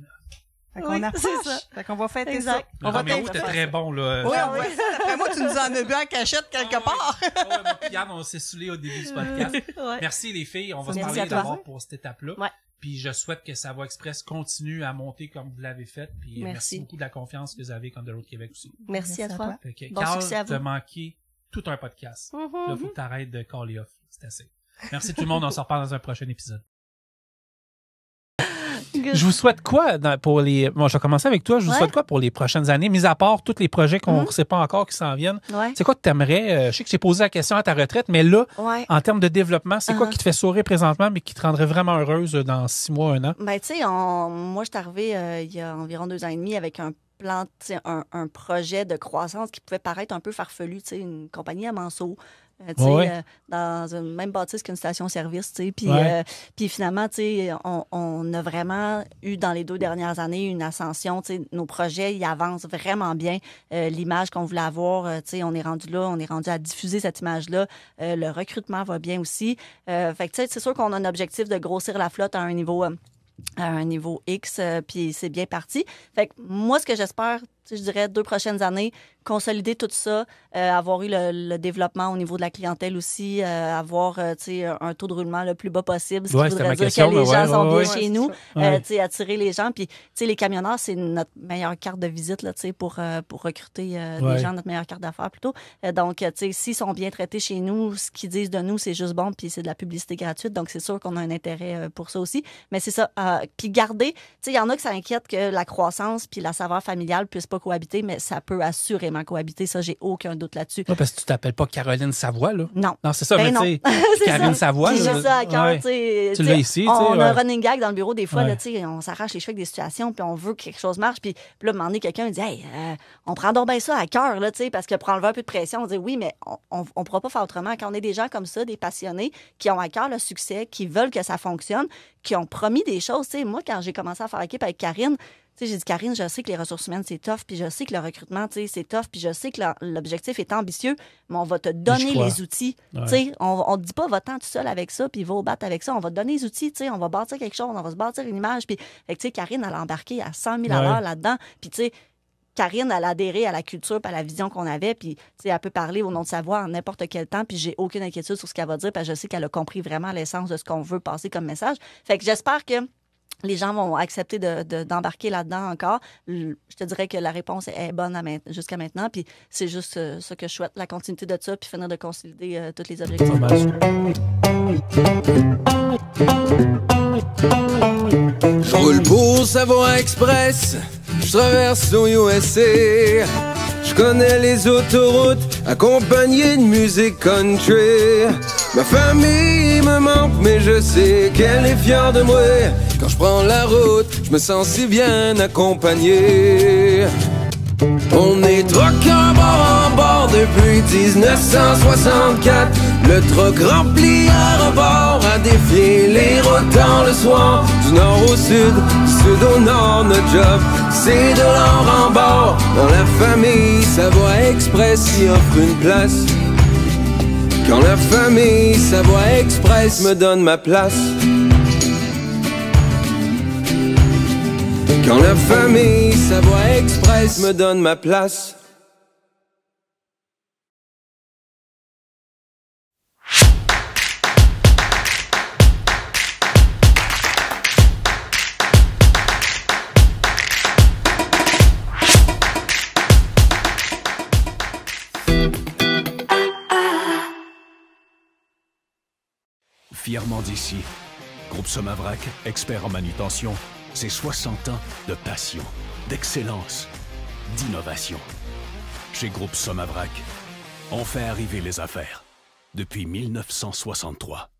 Fait qu'on approche. c'est ça. Fait qu'on va fêter Exact. ça. Le Roméo était très bon, là. Oui, on va ça. D'après moi, tu nous en as bu en cachette quelque part. Yann, on s'est saoulé au début du podcast. Ouais. Merci les filles, on va se Merci parler à toi. d'abord pour cette étape-là. Ouais. Puis je souhaite que Savoie Express continue à monter comme vous l'avez fait. Puis merci beaucoup de la confiance que vous avez comme de l'autre Québec aussi. Merci à toi. Fait que, Bon Carl, succès à vous. t'as manqué tout un podcast. Là, faut que t'arrêtes de caller off. C'est assez. Merci tout le monde, on se reparle dans un prochain épisode. Je vous souhaite quoi pour les... Bon, je vais commencer avec toi. Je vous souhaite quoi pour les prochaines années, mis à part tous les projets qu'on ne sait pas encore qui s'en viennent? Ouais. C'est quoi que tu aimerais? Je sais que j'ai posé la question à ta retraite, mais là, en termes de développement, c'est quoi qui te fait sourire présentement, mais qui te rendrait vraiment heureuse dans 6 mois, 1 an? Ben, tu sais, moi, je suis arrivée il y a environ 2 ans et demi avec un plan, un projet de croissance qui pouvait paraître un peu farfelu, tu sais, une compagnie à Manceau. Dans une même bâtisse qu'une station-service, tu sais. Puis finalement, tu sais, on a vraiment eu dans les 2 dernières années une ascension, tu sais. Nos projets, ils avancent vraiment bien. L'image qu'on voulait avoir, tu sais, on est rendu là, on est rendu à diffuser cette image-là. Le recrutement va bien aussi. Fait que, tu sais, c'est sûr qu'on a un objectif de grossir la flotte à un niveau X, puis c'est bien parti. Fait que moi, ce que j'espère, je dirais 2 prochaines années, consolider tout ça, avoir eu le développement au niveau de la clientèle aussi, avoir un taux de roulement le plus bas possible, ce qui voudrait dire que les gens sont bien chez nous, attirer les gens. Puis les camionneurs, c'est notre meilleure carte de visite là, pour recruter des gens, notre meilleure carte d'affaires plutôt. Donc, s'ils sont bien traités chez nous, ce qu'ils disent de nous, c'est juste bon, puis c'est de la publicité gratuite. Donc, c'est sûr qu'on a un intérêt pour ça aussi. Mais c'est ça. Puis garder, il y en a qui s'inquiètent que la croissance puis la saveur familiale puissent pas cohabiter, mais ça peut assurément cohabiter. Ça, j'ai aucun doute là-dessus. Ouais, parce que tu t'appelles pas Caroline Savoie, là. Non. Non, c'est ça, mais tu sais, Karine Savoie. J'ai ça à cœur, tu l'as ici, on a un running gag dans le bureau des fois, là, on s'arrache les cheveux avec des situations, puis on veut que quelque chose marche, puis là, à un moment donné, quelqu'un me dit, hey, on prend donc bien ça à cœur, là, parce que pour enlever un peu de pression, on dit oui, mais on pourra pas faire autrement. Quand on est des gens comme ça, des passionnés, qui ont à cœur le succès, qui veulent que ça fonctionne, qui ont promis des choses, moi, quand j'ai commencé à faire équipe avec Karine, j'ai dit, Karine, je sais que les ressources humaines, c'est tough, puis je sais que le recrutement, c'est tough, puis je sais que l'objectif est ambitieux, mais on va te donner les outils. On ne te dit pas, va-t'en tout seul avec ça, puis va au battre avec ça. On va te donner les outils, on va bâtir quelque chose, on va se bâtir une image. Puis, Karine, elle a embarqué à 100 000 à l'heure là-dedans. Puis, Karine, elle a adhéré à la culture et à la vision qu'on avait, puis elle peut parler au nom de sa voix en n'importe quel temps, puis j'ai aucune inquiétude sur ce qu'elle va dire, parce que je sais qu'elle a compris vraiment l'essence de ce qu'on veut passer comme message. Fait que j'espère que les gens vont accepter d'embarquer là-dedans encore. Je te dirais que la réponse est bonne jusqu'à maintenant. Puis c'est juste ça que je souhaite, la continuité de ça, puis finir de consolider tous les objectifs. Je roule pour Savoie Express, je traverse nos USA. Je connais les autoroutes, accompagné de musique country. Ma famille me manque, mais je sais qu'elle est fière de moi. Quand je prends la route, je me sens si bien accompagné. On est truckers bord en bord depuis 1964. Le truck rempli à rebord a défié les routes dans le soir. Du nord au sud, du sud au nord, notre job c'est de l'or en bord. Dans la famille Savoie Express y offre une place. Quand la famille Savoie Express me donne ma place. Quand la famille Savoie Express me donne ma place. Fièrement d'ici, Groupe Somavrac, expert en manutention, c'est 60 ans de passion, d'excellence, d'innovation. Chez Groupe Somavrac, on fait arriver les affaires depuis 1963.